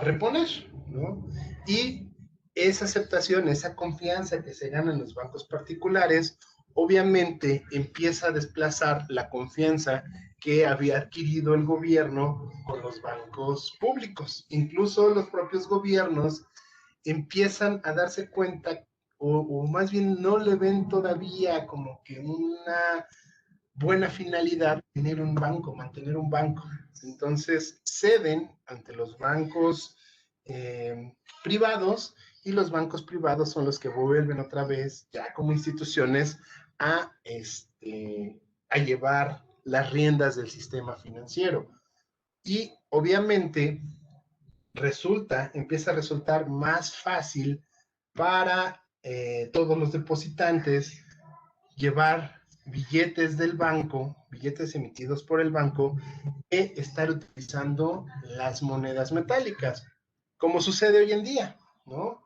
reponer, ¿no? Y esa aceptación, esa confianza que se gana en los bancos particulares, obviamente empieza a desplazar la confianza que había adquirido el gobierno con los bancos públicos. Incluso los propios gobiernos empiezan a darse cuenta, o más bien no le ven todavía como que una buena finalidad tener un banco, mantener un banco. Entonces ceden ante los bancos privados, y los bancos privados son los que vuelven otra vez, ya como instituciones, a, a llevar las riendas del sistema financiero. Y obviamente empieza a resultar más fácil para todos los depositantes llevar billetes del banco, billetes emitidos por el banco, que estar utilizando las monedas metálicas, como sucede hoy en día, ¿no?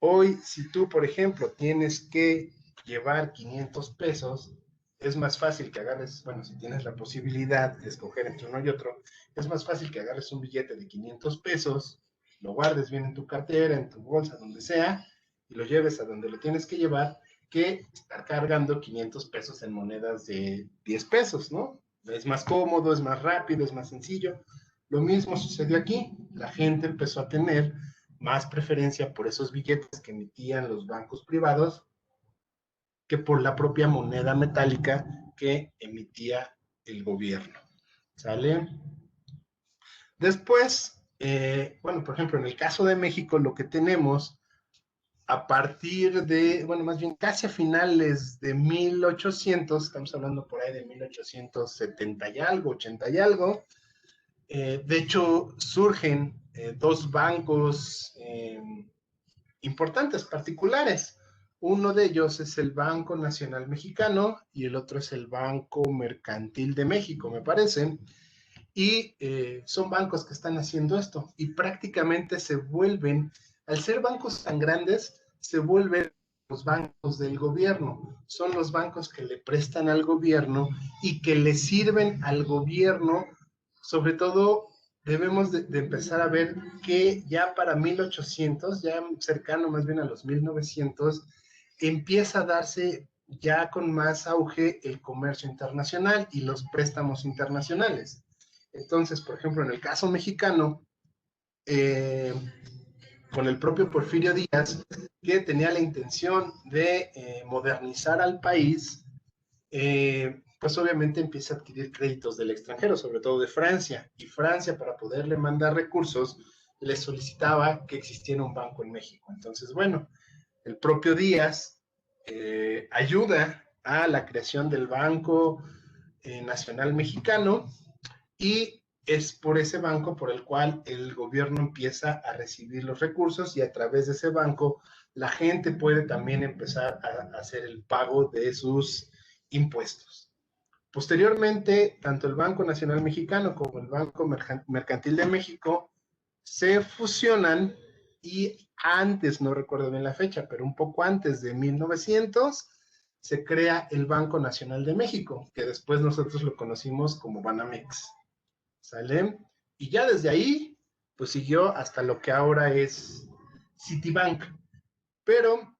Hoy, si tú, por ejemplo, tienes que llevar 500 pesos, es más fácil que agarres, bueno, si tienes la posibilidad de escoger entre uno y otro, es más fácil que agarres un billete de 500 pesos, lo guardes bien en tu cartera, en tu bolsa, donde sea, y lo lleves a donde lo tienes que llevar, que estar cargando 500 pesos en monedas de 10 pesos, ¿no? Es más cómodo, es más rápido, es más sencillo. Lo mismo sucedió aquí. La gente empezó a tener más preferencia por esos billetes que emitían los bancos privados que por la propia moneda metálica que emitía el gobierno. ¿Sale? Después, bueno, por ejemplo, en el caso de México, lo que tenemos a partir de, bueno, más bien casi a finales de 1800, estamos hablando por ahí de 1870 y algo, 80 y algo, de hecho surgen dos bancos importantes, particulares. Uno de ellos es el Banco Nacional Mexicano y el otro es el Banco Mercantil de México, me parece. Y son bancos que están haciendo esto y prácticamente se vuelven, al ser bancos tan grandes, se vuelven los bancos del gobierno. Son los bancos que le prestan al gobierno y que le sirven al gobierno. Sobre todo debemos de empezar a ver que ya para 1800, ya cercano más bien a los 1900, empieza a darse ya con más auge el comercio internacional y los préstamos internacionales. Entonces, por ejemplo, en el caso mexicano, con el propio Porfirio Díaz, que tenía la intención de modernizar al país, pues obviamente empieza a adquirir créditos del extranjero, sobre todo de Francia, y Francia, para poderle mandar recursos, le solicitaba que existiera un banco en México. Entonces, bueno, el propio Díaz ayuda a la creación del Banco Nacional Mexicano, y es por ese banco por el cual el gobierno empieza a recibir los recursos, y a través de ese banco la gente puede también empezar a hacer el pago de sus impuestos. Posteriormente, tanto el Banco Nacional Mexicano como el Banco Mercantil de México se fusionan, y antes, no recuerdo bien la fecha, pero un poco antes de 1900, se crea el Banco Nacional de México, que después nosotros lo conocimos como Banamex. ¿Sale? Y ya desde ahí, pues siguió hasta lo que ahora es Citibank. Pero,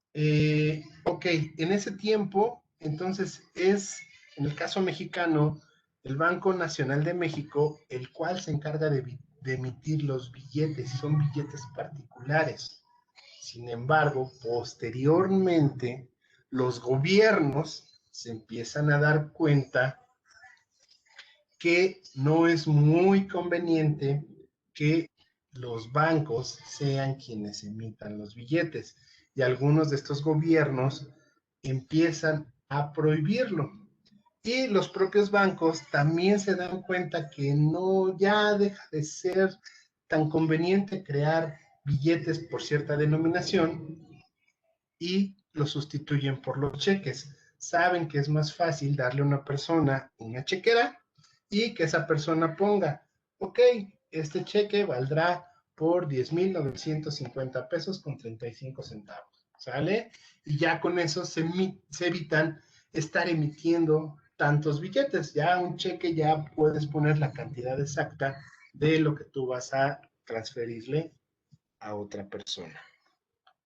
ok, en ese tiempo, entonces es, en el caso mexicano, el Banco Nacional de México, el cual se encarga de emitir los billetes, son billetes particulares. Sin embargo, posteriormente, los gobiernos se empiezan a dar cuenta que no es muy conveniente que los bancos sean quienes emitan los billetes, y algunos de estos gobiernos empiezan a prohibirlo. Y los propios bancos también se dan cuenta que no, ya deja de ser tan conveniente crear billetes por cierta denominación, y los sustituyen por los cheques. Saben que es más fácil darle a una persona una chequera y que esa persona ponga, ok, este cheque valdrá por 10,950 pesos con 35 centavos, ¿sale? Y ya con eso se evitan estar emitiendo tantos billetes. Ya un cheque ya puedes poner la cantidad exacta de lo que tú vas a transferirle a otra persona.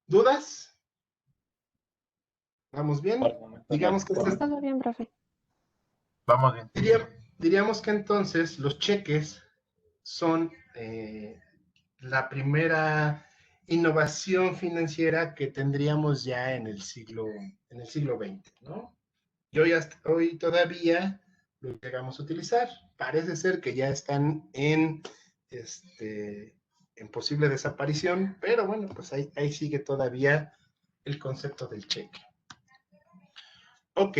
¿Dudas? ¿Vamos bien? Por el momento, Digamos que no. Todo bien, profe. Vamos bien. diríamos que entonces los cheques son la primera innovación financiera que tendríamos ya en el siglo XX, ¿no? Y hoy todavía lo llegamos a utilizar. Parece ser que ya están en posible desaparición, pero bueno, pues ahí sigue todavía el concepto del cheque. Ok.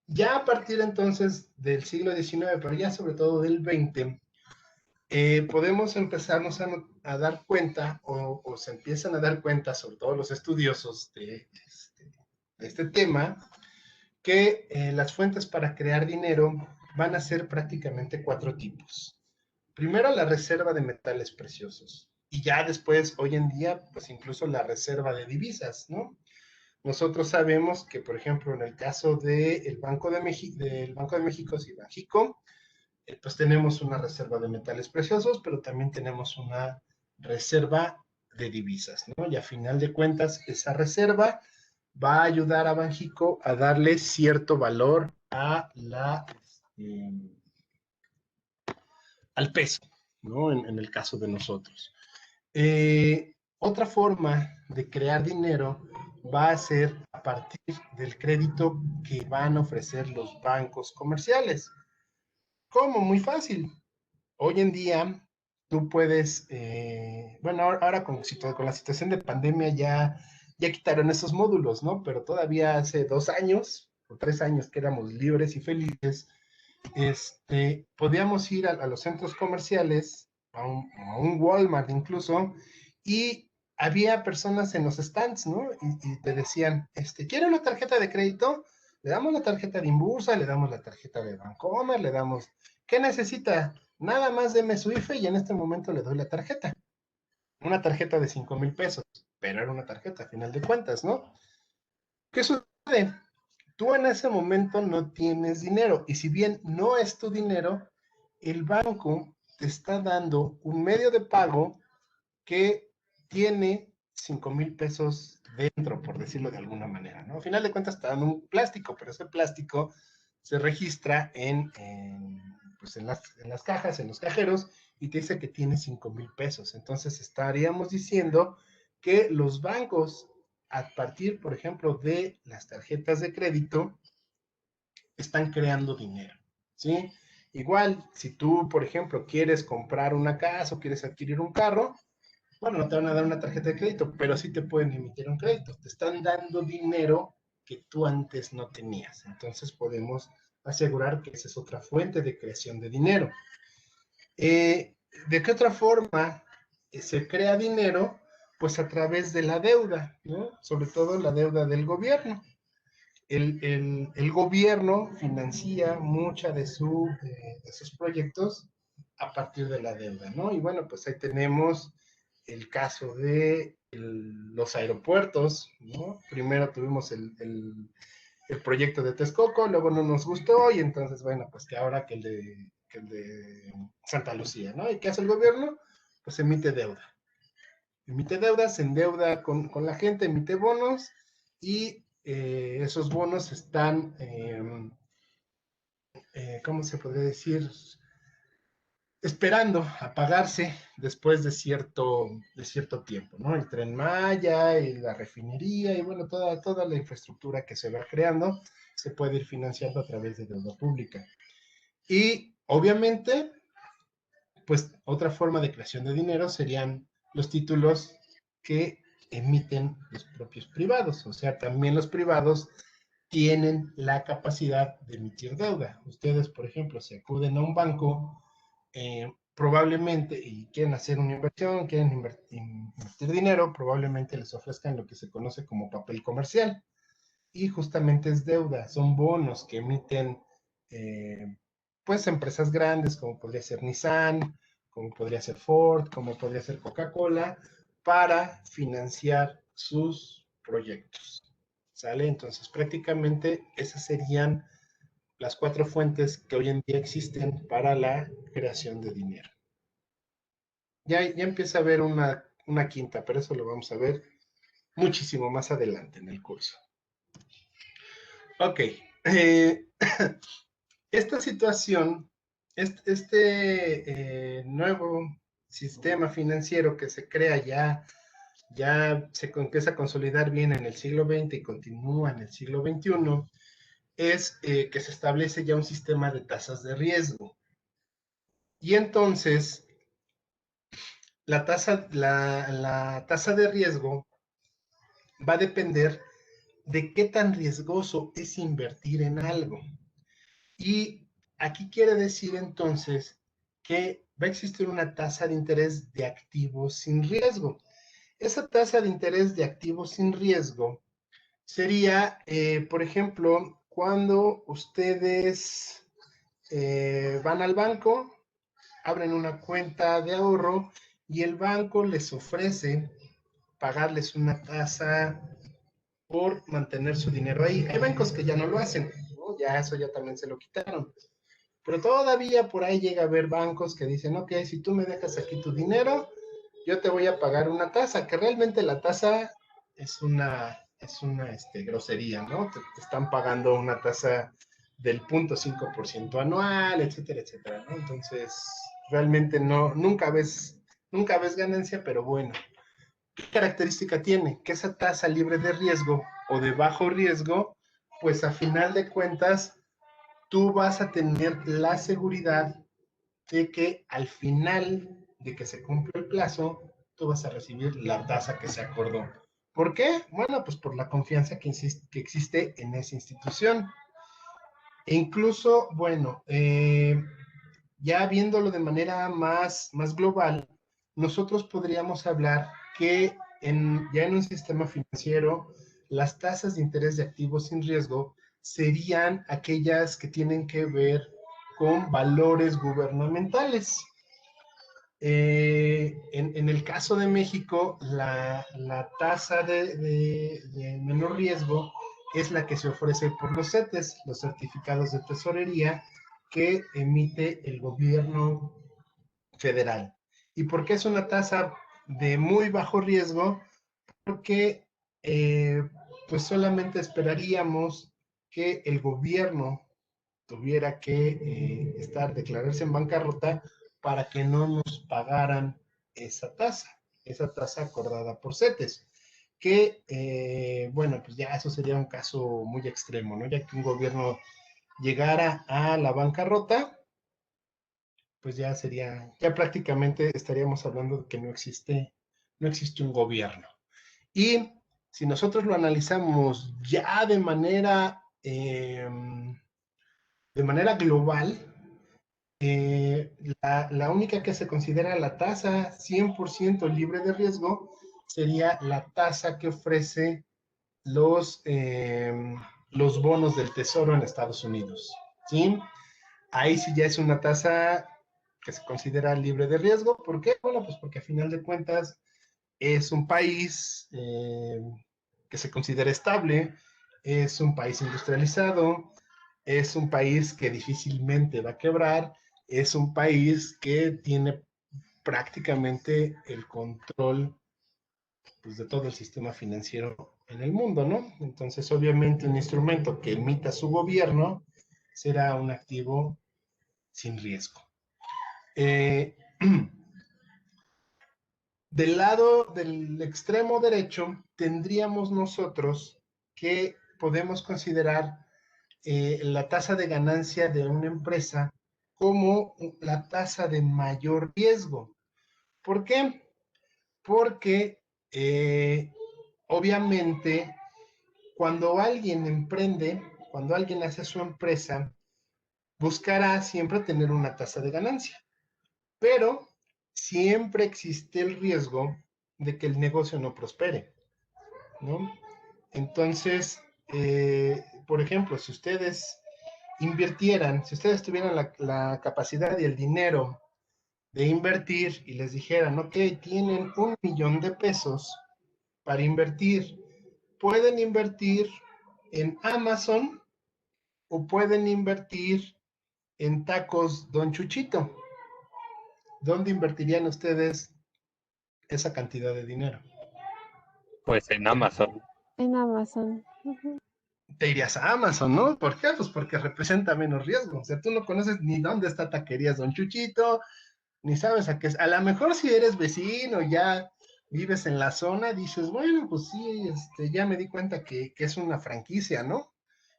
Ya a partir entonces del siglo XIX, pero ya sobre todo del XX, podemos empezarnos a dar cuenta, o se empiezan a dar cuenta, sobre todo los estudiosos de este tema, que las fuentes para crear dinero van a ser prácticamente 4 tipos. Primero, la reserva de metales preciosos. Y ya después, hoy en día, pues incluso la reserva de divisas, ¿no? Nosotros sabemos que, por ejemplo, en el caso del Banco de México, sí, Banxico, pues tenemos una reserva de metales preciosos, pero también tenemos una reserva de divisas, ¿no? Y a final de cuentas, esa reserva va a ayudar a Banxico a darle cierto valor a al peso, ¿no? En el caso de nosotros. Otra forma de crear dinero va a ser a partir del crédito que van a ofrecer los bancos comerciales. ¿Cómo? Muy fácil. Hoy en día tú puedes, bueno, ahora con la situación de pandemia ya quitaron esos módulos, ¿no? Pero todavía hace 2 años o 3 años que éramos libres y felices, podíamos ir a los centros comerciales, a un Walmart incluso, y había personas en los stands, ¿no? Y te decían, ¿quiere una tarjeta de crédito? Le damos la tarjeta de Inbursa, le damos la tarjeta de Bancomer, le damos, ¿qué necesita? Nada más deme su IFE y en este momento le doy la tarjeta. Una tarjeta de 5,000 pesos, pero era una tarjeta a final de cuentas, ¿no? ¿Qué sucede? Tú en ese momento no tienes dinero y si bien no es tu dinero, el banco te está dando un medio de pago que tiene 5,000 pesos dentro, por decirlo de alguna manera, ¿no? Al final de cuentas está dando un plástico, pero ese plástico se registra pues en las cajas, en los cajeros, y te dice que tiene 5,000 pesos. Entonces estaríamos diciendo que los bancos, a partir, por ejemplo, de las tarjetas de crédito, están creando dinero, ¿sí? Igual, si tú, por ejemplo, quieres comprar una casa o quieres adquirir un carro, bueno, no te van a dar una tarjeta de crédito, pero sí te pueden emitir un crédito. Te están dando dinero que tú antes no tenías. Entonces podemos asegurar que esa es otra fuente de creación de dinero. ¿De qué otra forma se crea dinero? Pues a través de la deuda, ¿no? Sobre todo la deuda del gobierno. El gobierno financia mucha de sus proyectos a partir de la deuda, ¿no? Y bueno, pues ahí tenemos el caso de los aeropuertos, ¿no? Primero tuvimos el proyecto de Texcoco, luego no nos gustó y entonces, bueno, pues que ahora que el de Santa Lucía, ¿no? ¿Y qué hace el gobierno? Pues emite deuda. Emite deuda, se endeuda con la gente, emite bonos y esos bonos están, ¿cómo se podría decir? Esperando a pagarse después de cierto tiempo, ¿no? El Tren Maya y la refinería y bueno, toda la infraestructura que se va creando se puede ir financiando a través de deuda pública. Y obviamente, pues otra forma de creación de dinero serían los títulos que emiten los propios privados, o sea, también los privados tienen la capacidad de emitir deuda. Ustedes, por ejemplo, si acuden a un banco, probablemente, y quieren hacer una inversión, quieren invertir dinero, probablemente les ofrezcan lo que se conoce como papel comercial. Y justamente es deuda, son bonos que emiten, pues, empresas grandes, como podría ser Nissan, como podría ser Ford, como podría ser Coca-Cola, para financiar sus proyectos. ¿Sale? Entonces, prácticamente esas serían las 4 fuentes que hoy en día existen para la creación de dinero. Ya empieza a haber una quinta, pero eso lo vamos a ver muchísimo más adelante en el curso. Ok. Esta situación, este nuevo sistema financiero que se crea ya se empieza a consolidar bien en el siglo XX y continúa en el siglo XXI, es que se establece ya un sistema de tasas de riesgo. Y entonces, la tasa de riesgo va a depender de qué tan riesgoso es invertir en algo. Y aquí quiere decir entonces que va a existir una tasa de interés de activos sin riesgo. Esa tasa de interés de activos sin riesgo sería, por ejemplo, cuando ustedes van al banco, abren una cuenta de ahorro y el banco les ofrece pagarles una tasa por mantener su dinero ahí. Hay bancos que ya no lo hacen, ¿no? Ya eso ya también se lo quitaron. Pero todavía por ahí llega a haber bancos que dicen, ok, si tú me dejas aquí tu dinero, yo te voy a pagar una tasa, que realmente la tasa es una grosería, ¿no? Te están pagando una tasa del 0.5% anual, etcétera, etcétera, ¿no? Entonces, realmente nunca ves ganancia, pero bueno. ¿Qué característica tiene? Que esa tasa libre de riesgo o de bajo riesgo, pues a final de cuentas, tú vas a tener la seguridad de que al final de que se cumple el plazo, tú vas a recibir la tasa que se acordó. ¿Por qué? Bueno, pues por la confianza que existe en esa institución. E incluso, bueno, ya viéndolo de manera más global, nosotros podríamos hablar que ya en un sistema financiero, las tasas de interés de activos sin riesgo serían aquellas que tienen que ver con valores gubernamentales. En el caso de México, la tasa de menor riesgo es la que se ofrece por los CETES, los certificados de tesorería que emite el gobierno federal. ¿Y por qué es una tasa de muy bajo riesgo? Porque pues solamente esperaríamos que el gobierno tuviera que declararse en bancarrota para que no nos pagaran esa tasa acordada por CETES. Que, bueno, pues ya eso sería un caso muy extremo, ¿no? Ya que un gobierno llegara a la bancarrota, pues ya prácticamente estaríamos hablando de que no existe un gobierno. Y si nosotros lo analizamos ya de manera global, la única que se considera la tasa 100% libre de riesgo sería la tasa que ofrece los bonos del Tesoro en Estados Unidos, ¿sí? Ahí sí ya es una tasa que se considera libre de riesgo. ¿Por qué? Bueno, pues porque a final de cuentas es un país que se considera estable, es un país industrializado, es un país que difícilmente va a quebrar, es un país que tiene prácticamente el control, pues, de todo el sistema financiero en el mundo, ¿no? Entonces, obviamente, un instrumento que emita su gobierno será un activo sin riesgo. Del lado del extremo derecho, tendríamos nosotros que podemos considerar la tasa de ganancia de una empresa como la tasa de mayor riesgo. ¿Por qué? Porque obviamente cuando alguien emprende, cuando alguien hace su empresa, buscará siempre tener una tasa de ganancia, pero siempre existe el riesgo de que el negocio no prospere, ¿no? Entonces, por ejemplo, si ustedes tuvieran la capacidad y el dinero de invertir y les dijeran, ok, tienen 1 millón de pesos para invertir, pueden invertir en Amazon o pueden invertir en tacos Don Chuchito. ¿Dónde invertirían ustedes esa cantidad de dinero? Pues en Amazon. En Amazon. Ujú. Te irías a Amazon, ¿no? ¿Por qué? Pues porque representa menos riesgo. O sea, tú no conoces ni dónde está Taquerías Don Chuchito, ni sabes a qué es. A lo mejor si eres vecino, ya vives en la zona, dices, bueno, pues sí, ya me di cuenta que es una franquicia, ¿no?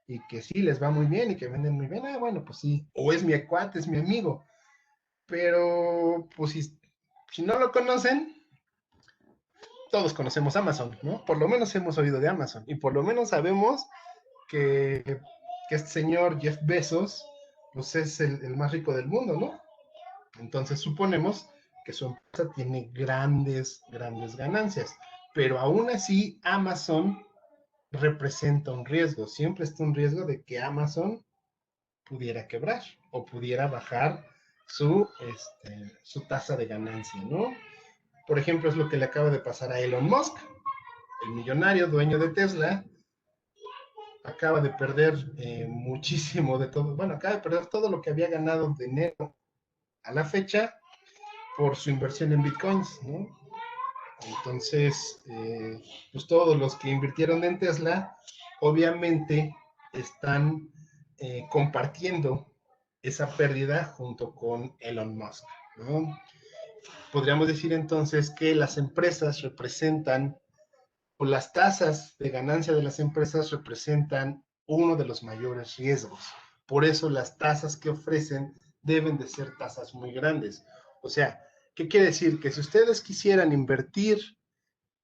Y que sí les va muy bien y que venden muy bien. Ah, bueno, pues sí. O es mi cuate, es mi amigo. Pero, pues si no lo conocen, todos conocemos Amazon, ¿no? Por lo menos hemos oído de Amazon y por lo menos sabemos que este señor Jeff Bezos, pues es el más rico del mundo, ¿no? Entonces suponemos que su empresa tiene grandes, grandes ganancias, pero aún así Amazon representa un riesgo, siempre está un riesgo de que Amazon pudiera quebrar o pudiera bajar su tasa de ganancia, ¿no? Por ejemplo, es lo que le acaba de pasar a Elon Musk, el millonario dueño de Tesla, acaba de perder muchísimo de todo, bueno, acaba de perder todo lo que había ganado de enero a la fecha por su inversión en bitcoins, ¿no? Entonces, pues todos los que invirtieron en Tesla, obviamente están compartiendo esa pérdida junto con Elon Musk, ¿no? Podríamos decir entonces que las empresas representan, o las tasas de ganancia de las empresas representan uno de los mayores riesgos. Por eso las tasas que ofrecen deben de ser tasas muy grandes. O sea, ¿qué quiere decir? Que si ustedes quisieran invertir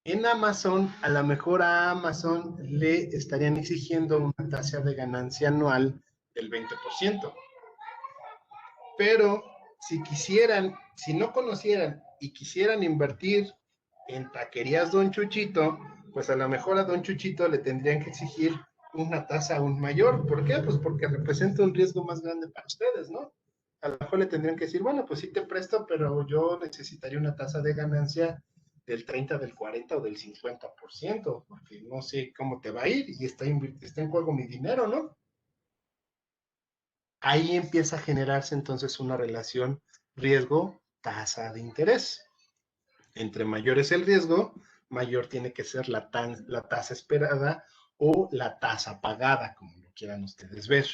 en Amazon, a lo mejor a Amazon le estarían exigiendo una tasa de ganancia anual del 20%. Pero si no conocieran y quisieran invertir en Taquerías Don Chuchito, pues a lo mejor a Don Chuchito le tendrían que exigir una tasa aún mayor. ¿Por qué? Pues porque representa un riesgo más grande para ustedes, ¿no? A lo mejor le tendrían que decir, bueno, pues sí te presto, pero yo necesitaría una tasa de ganancia del 30, del 40 o del 50%, porque no sé cómo te va a ir y está en juego mi dinero, ¿no? Ahí empieza a generarse entonces una relación riesgo-tasa de interés. Entre mayor es el riesgo, mayor tiene que ser la tasa esperada o la tasa pagada, como lo quieran ustedes ver.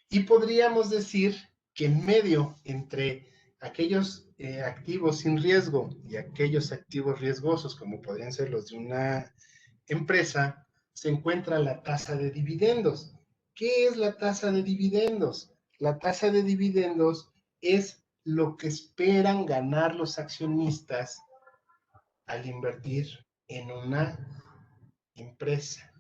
Y podríamos decir que en medio entre aquellos activos sin riesgo y aquellos activos riesgosos, como podrían ser los de una empresa, se encuentra la tasa de dividendos. ¿Qué es la tasa de dividendos? La tasa de dividendos es lo que esperan ganar los accionistas al invertir en una empresa.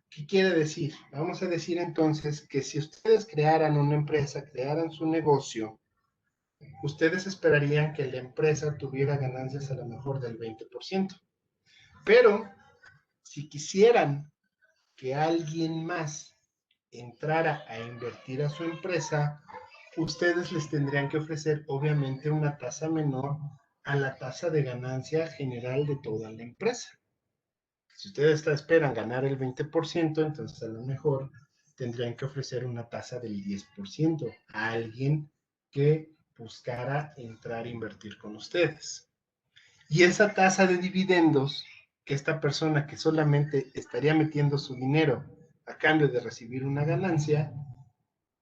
¿Qué quiere decir? Vamos a decir entonces que si ustedes crearan una empresa, crearan su negocio, ustedes esperarían que la empresa tuviera ganancias a lo mejor del 20%. Pero si quisieran que alguien más entrara a invertir a su empresa, ustedes les tendrían que ofrecer obviamente una tasa menor a la tasa de ganancia general de toda la empresa. Si ustedes esperan ganar el 20%, entonces a lo mejor tendrían que ofrecer una tasa del 10% a alguien que buscara entrar a invertir con ustedes. Y esa tasa de dividendos, que esta persona que solamente estaría metiendo su dinero a cambio de recibir una ganancia,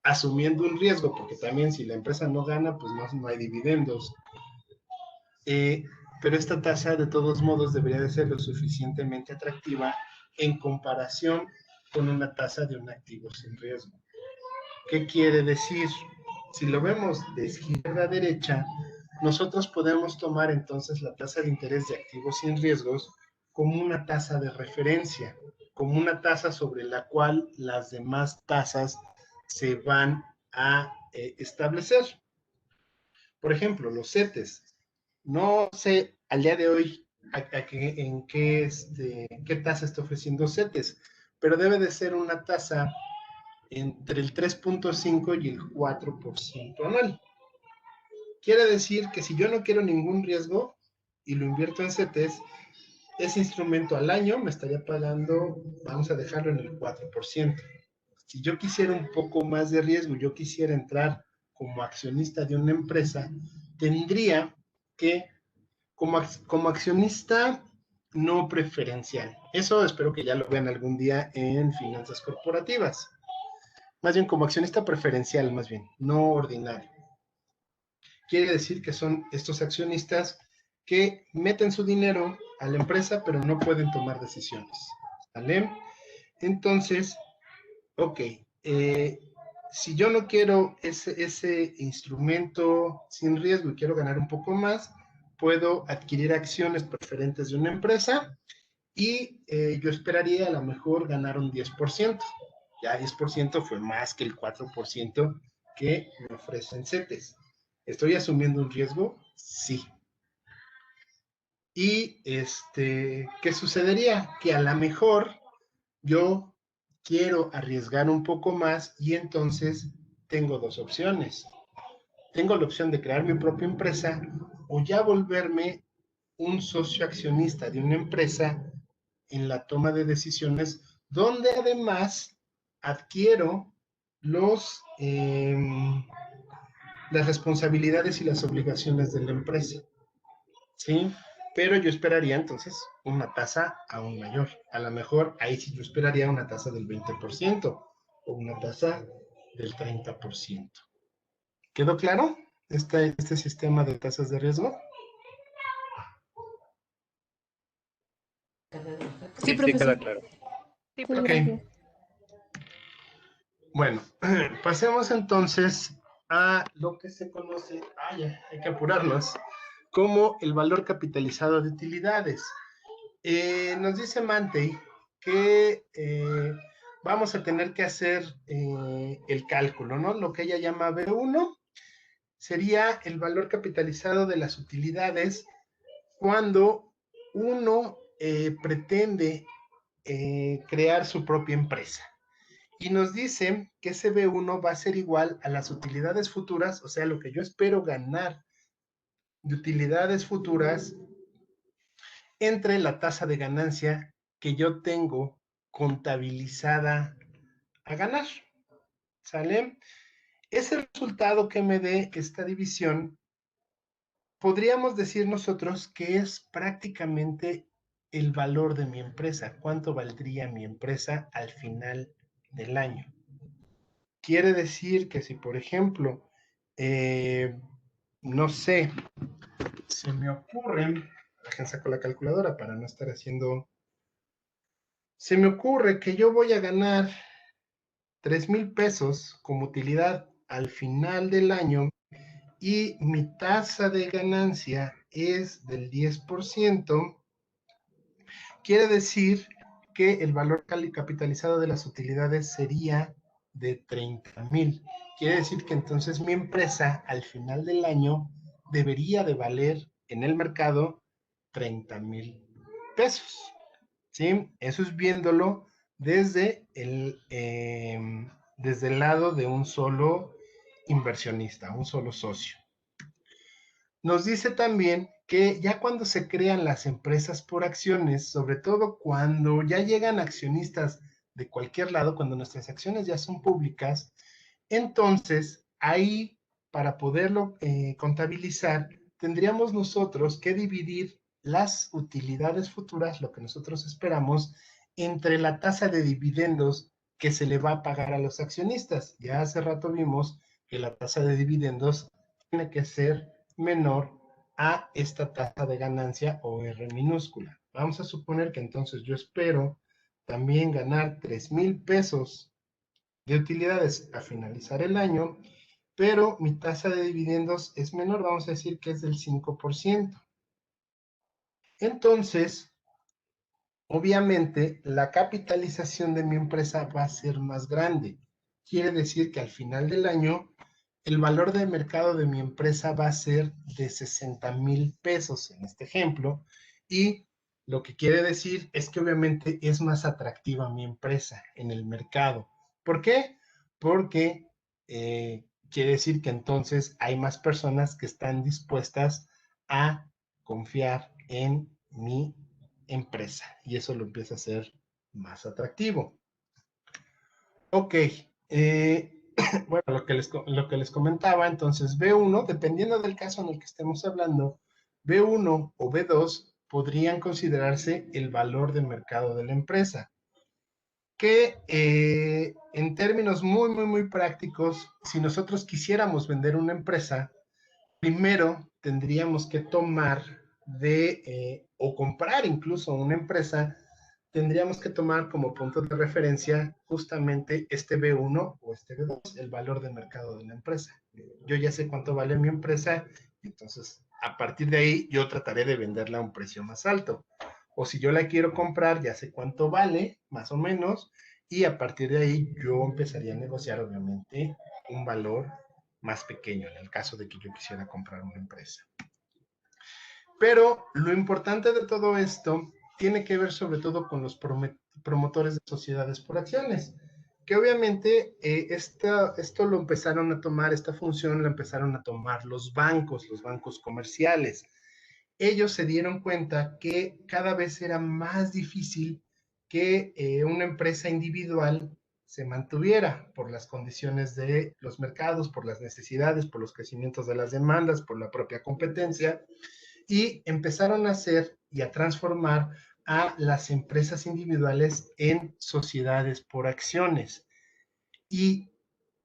asumiendo un riesgo, porque también si la empresa no gana, pues no hay dividendos. Pero esta tasa de todos modos debería de ser lo suficientemente atractiva en comparación con una tasa de un activo sin riesgo. ¿Qué quiere decir? Si lo vemos de izquierda a derecha, nosotros podemos tomar entonces la tasa de interés de activos sin riesgos como una tasa de referencia, como una tasa sobre la cual las demás tasas se van a establecer. Por ejemplo, los CETES. No sé al día de hoy en qué tasa está ofreciendo CETES, pero debe de ser una tasa entre el 3.5 y el 4% anual. Quiere decir que si yo no quiero ningún riesgo y lo invierto en CETES, ese instrumento al año me estaría pagando, vamos a dejarlo en el 4%. Si yo quisiera un poco más de riesgo, yo quisiera entrar como accionista de una empresa, tendría que, como accionista, no preferencial. Eso espero que ya lo vean algún día en finanzas corporativas. Más bien como accionista preferencial, más bien, no ordinario. Quiere decir que son estos accionistas que meten su dinero a la empresa, pero no pueden tomar decisiones. ¿Vale? Entonces, ok, si yo no quiero ese instrumento sin riesgo y quiero ganar un poco más, puedo adquirir acciones preferentes de una empresa y yo esperaría a lo mejor ganar un 10%. Ya 10% fue más que el 4% que me ofrecen CETES. ¿Estoy asumiendo un riesgo? Sí. Y ¿qué sucedería? Que a lo mejor yo quiero arriesgar un poco más y entonces tengo dos opciones. Tengo la opción de crear mi propia empresa o ya volverme un socio accionista de una empresa en la toma de decisiones, donde además adquiero las responsabilidades y las obligaciones de la empresa. ¿Sí? Pero yo esperaría entonces una tasa aún mayor. A lo mejor ahí sí yo esperaría una tasa del 20% o una tasa del 30%. ¿Quedó claro este sistema de tasas de riesgo? Sí, Sí, profesor. queda claro. Sí, Ok. gracias. Bueno, pasemos entonces a lo que se conoce, ya, hay que apurarnos, como el valor capitalizado de utilidades. Nos dice Mantei que vamos a tener que hacer el cálculo, ¿no? Lo que ella llama B1 sería el valor capitalizado de las utilidades cuando uno pretende crear su propia empresa. Y nos dice que ese B1 va a ser igual a las utilidades futuras, o sea, lo que yo espero ganar de utilidades futuras entre la tasa de ganancia que yo tengo contabilizada a ganar. ¿Sale? Ese resultado que me dé esta división, podríamos decir nosotros que es prácticamente el valor de mi empresa. ¿Cuánto valdría mi empresa al final del año? Quiere decir que si, por ejemplo, no sé, se me ocurre, déjenme sacar la calculadora para no estar haciendo, se me ocurre que yo voy a ganar 3,000 pesos como utilidad al final del año y mi tasa de ganancia es del 10%, quiere decir que el valor capitalizado de las utilidades sería de 30,000. Quiere decir que entonces mi empresa al final del año debería de valer en el mercado 30,000 pesos. ¿Sí? Eso es viéndolo desde desde el lado de un solo inversionista, un solo socio. Nos dice también que ya cuando se crean las empresas por acciones, sobre todo cuando ya llegan accionistas de cualquier lado, cuando nuestras acciones ya son públicas, entonces ahí para poderlo contabilizar, tendríamos nosotros que dividir las utilidades futuras, lo que nosotros esperamos, entre la tasa de dividendos que se le va a pagar a los accionistas. Ya hace rato vimos que la tasa de dividendos tiene que ser menor a esta tasa de ganancia o R minúscula. Vamos a suponer que entonces yo espero también ganar 3,000 pesos de utilidades a finalizar el año, pero mi tasa de dividendos es menor, vamos a decir que es del 5%. Entonces, obviamente, la capitalización de mi empresa va a ser más grande. Quiere decir que al final del año, el valor de mercado de mi empresa va a ser de 60,000 pesos en este ejemplo, y lo que quiere decir es que obviamente es más atractiva mi empresa en el mercado. ¿Por qué? Porque quiere decir que entonces hay más personas que están dispuestas a confiar en mi empresa y eso lo empieza a hacer más atractivo. Ok, bueno, lo que les comentaba, entonces B1, dependiendo del caso en el que estemos hablando, B1 o B2 podrían considerarse el valor de mercado de la empresa, que en términos muy prácticos, si nosotros quisiéramos vender una empresa, primero tendríamos que tomar o comprar incluso una empresa, tendríamos que tomar como punto de referencia justamente este B1 o este B2, el valor de mercado de la empresa. Yo ya sé cuánto vale mi empresa, entonces a partir de ahí yo trataré de venderla a un precio más alto. O si yo la quiero comprar, ya sé cuánto vale, más o menos, y a partir de ahí yo empezaría a negociar, obviamente, un valor más pequeño en el caso de que yo quisiera comprar una empresa. Pero lo importante de todo esto tiene que ver sobre todo con los promotores de sociedades por acciones, que obviamente esto lo empezaron a tomar, esta función la empezaron a tomar los bancos comerciales. Ellos se dieron cuenta que cada vez era más difícil que una empresa individual se mantuviera por las condiciones de los mercados, por las necesidades, por los crecimientos de las demandas, por la propia competencia, y empezaron a hacer y a transformar a las empresas individuales en sociedades por acciones. ¿Y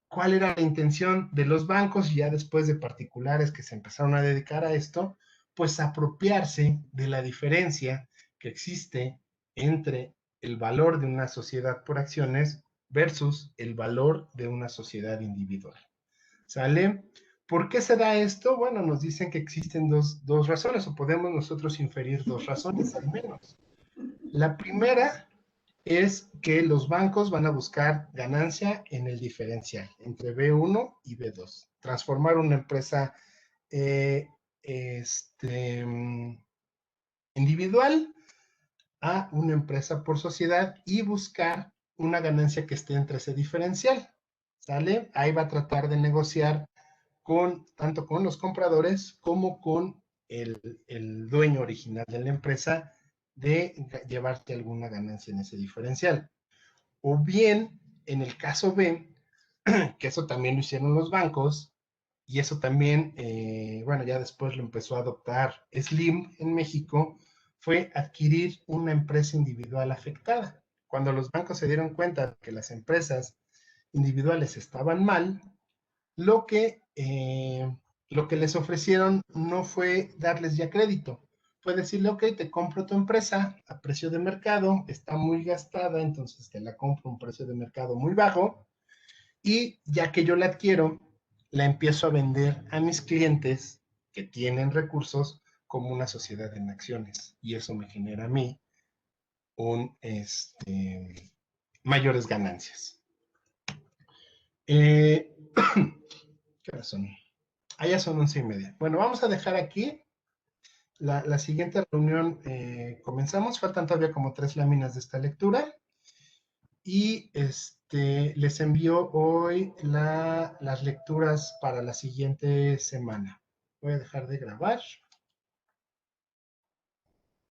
cuál era la intención de los bancos y ya después de particulares que se empezaron a dedicar a esto? Pues apropiarse de la diferencia que existe entre el valor de una sociedad por acciones versus el valor de una sociedad individual. ¿Sale? ¿Por qué se da esto? Bueno, nos dicen que existen dos razones, o podemos nosotros inferir dos razones al menos. La primera es que los bancos van a buscar ganancia en el diferencial entre B1 y B2. Transformar una empresa individual a una empresa por sociedad y buscar una ganancia que esté entre ese diferencial. ¿Sale? Ahí va a tratar de negociar tanto con los compradores como con el dueño original de la empresa de llevarte alguna ganancia en ese diferencial. O bien, en el caso B, que eso también lo hicieron los bancos, y eso también, bueno, ya después lo empezó a adoptar Slim en México, fue adquirir una empresa individual afectada. Cuando los bancos se dieron cuenta de que las empresas individuales estaban mal, lo que les ofrecieron no fue darles ya crédito, fue decirle, ok, te compro tu empresa a precio de mercado, está muy gastada, entonces te la compro a un precio de mercado muy bajo, y ya que yo la adquiero, la empiezo a vender a mis clientes que tienen recursos como una sociedad en acciones, y eso me genera a mí mayores ganancias. ¿Qué hora son? Ya son 11:30. Bueno, vamos a dejar aquí la siguiente reunión. Comenzamos, faltan todavía como 3 láminas de esta lectura. Y les envío hoy las lecturas para la siguiente semana. Voy a dejar de grabar.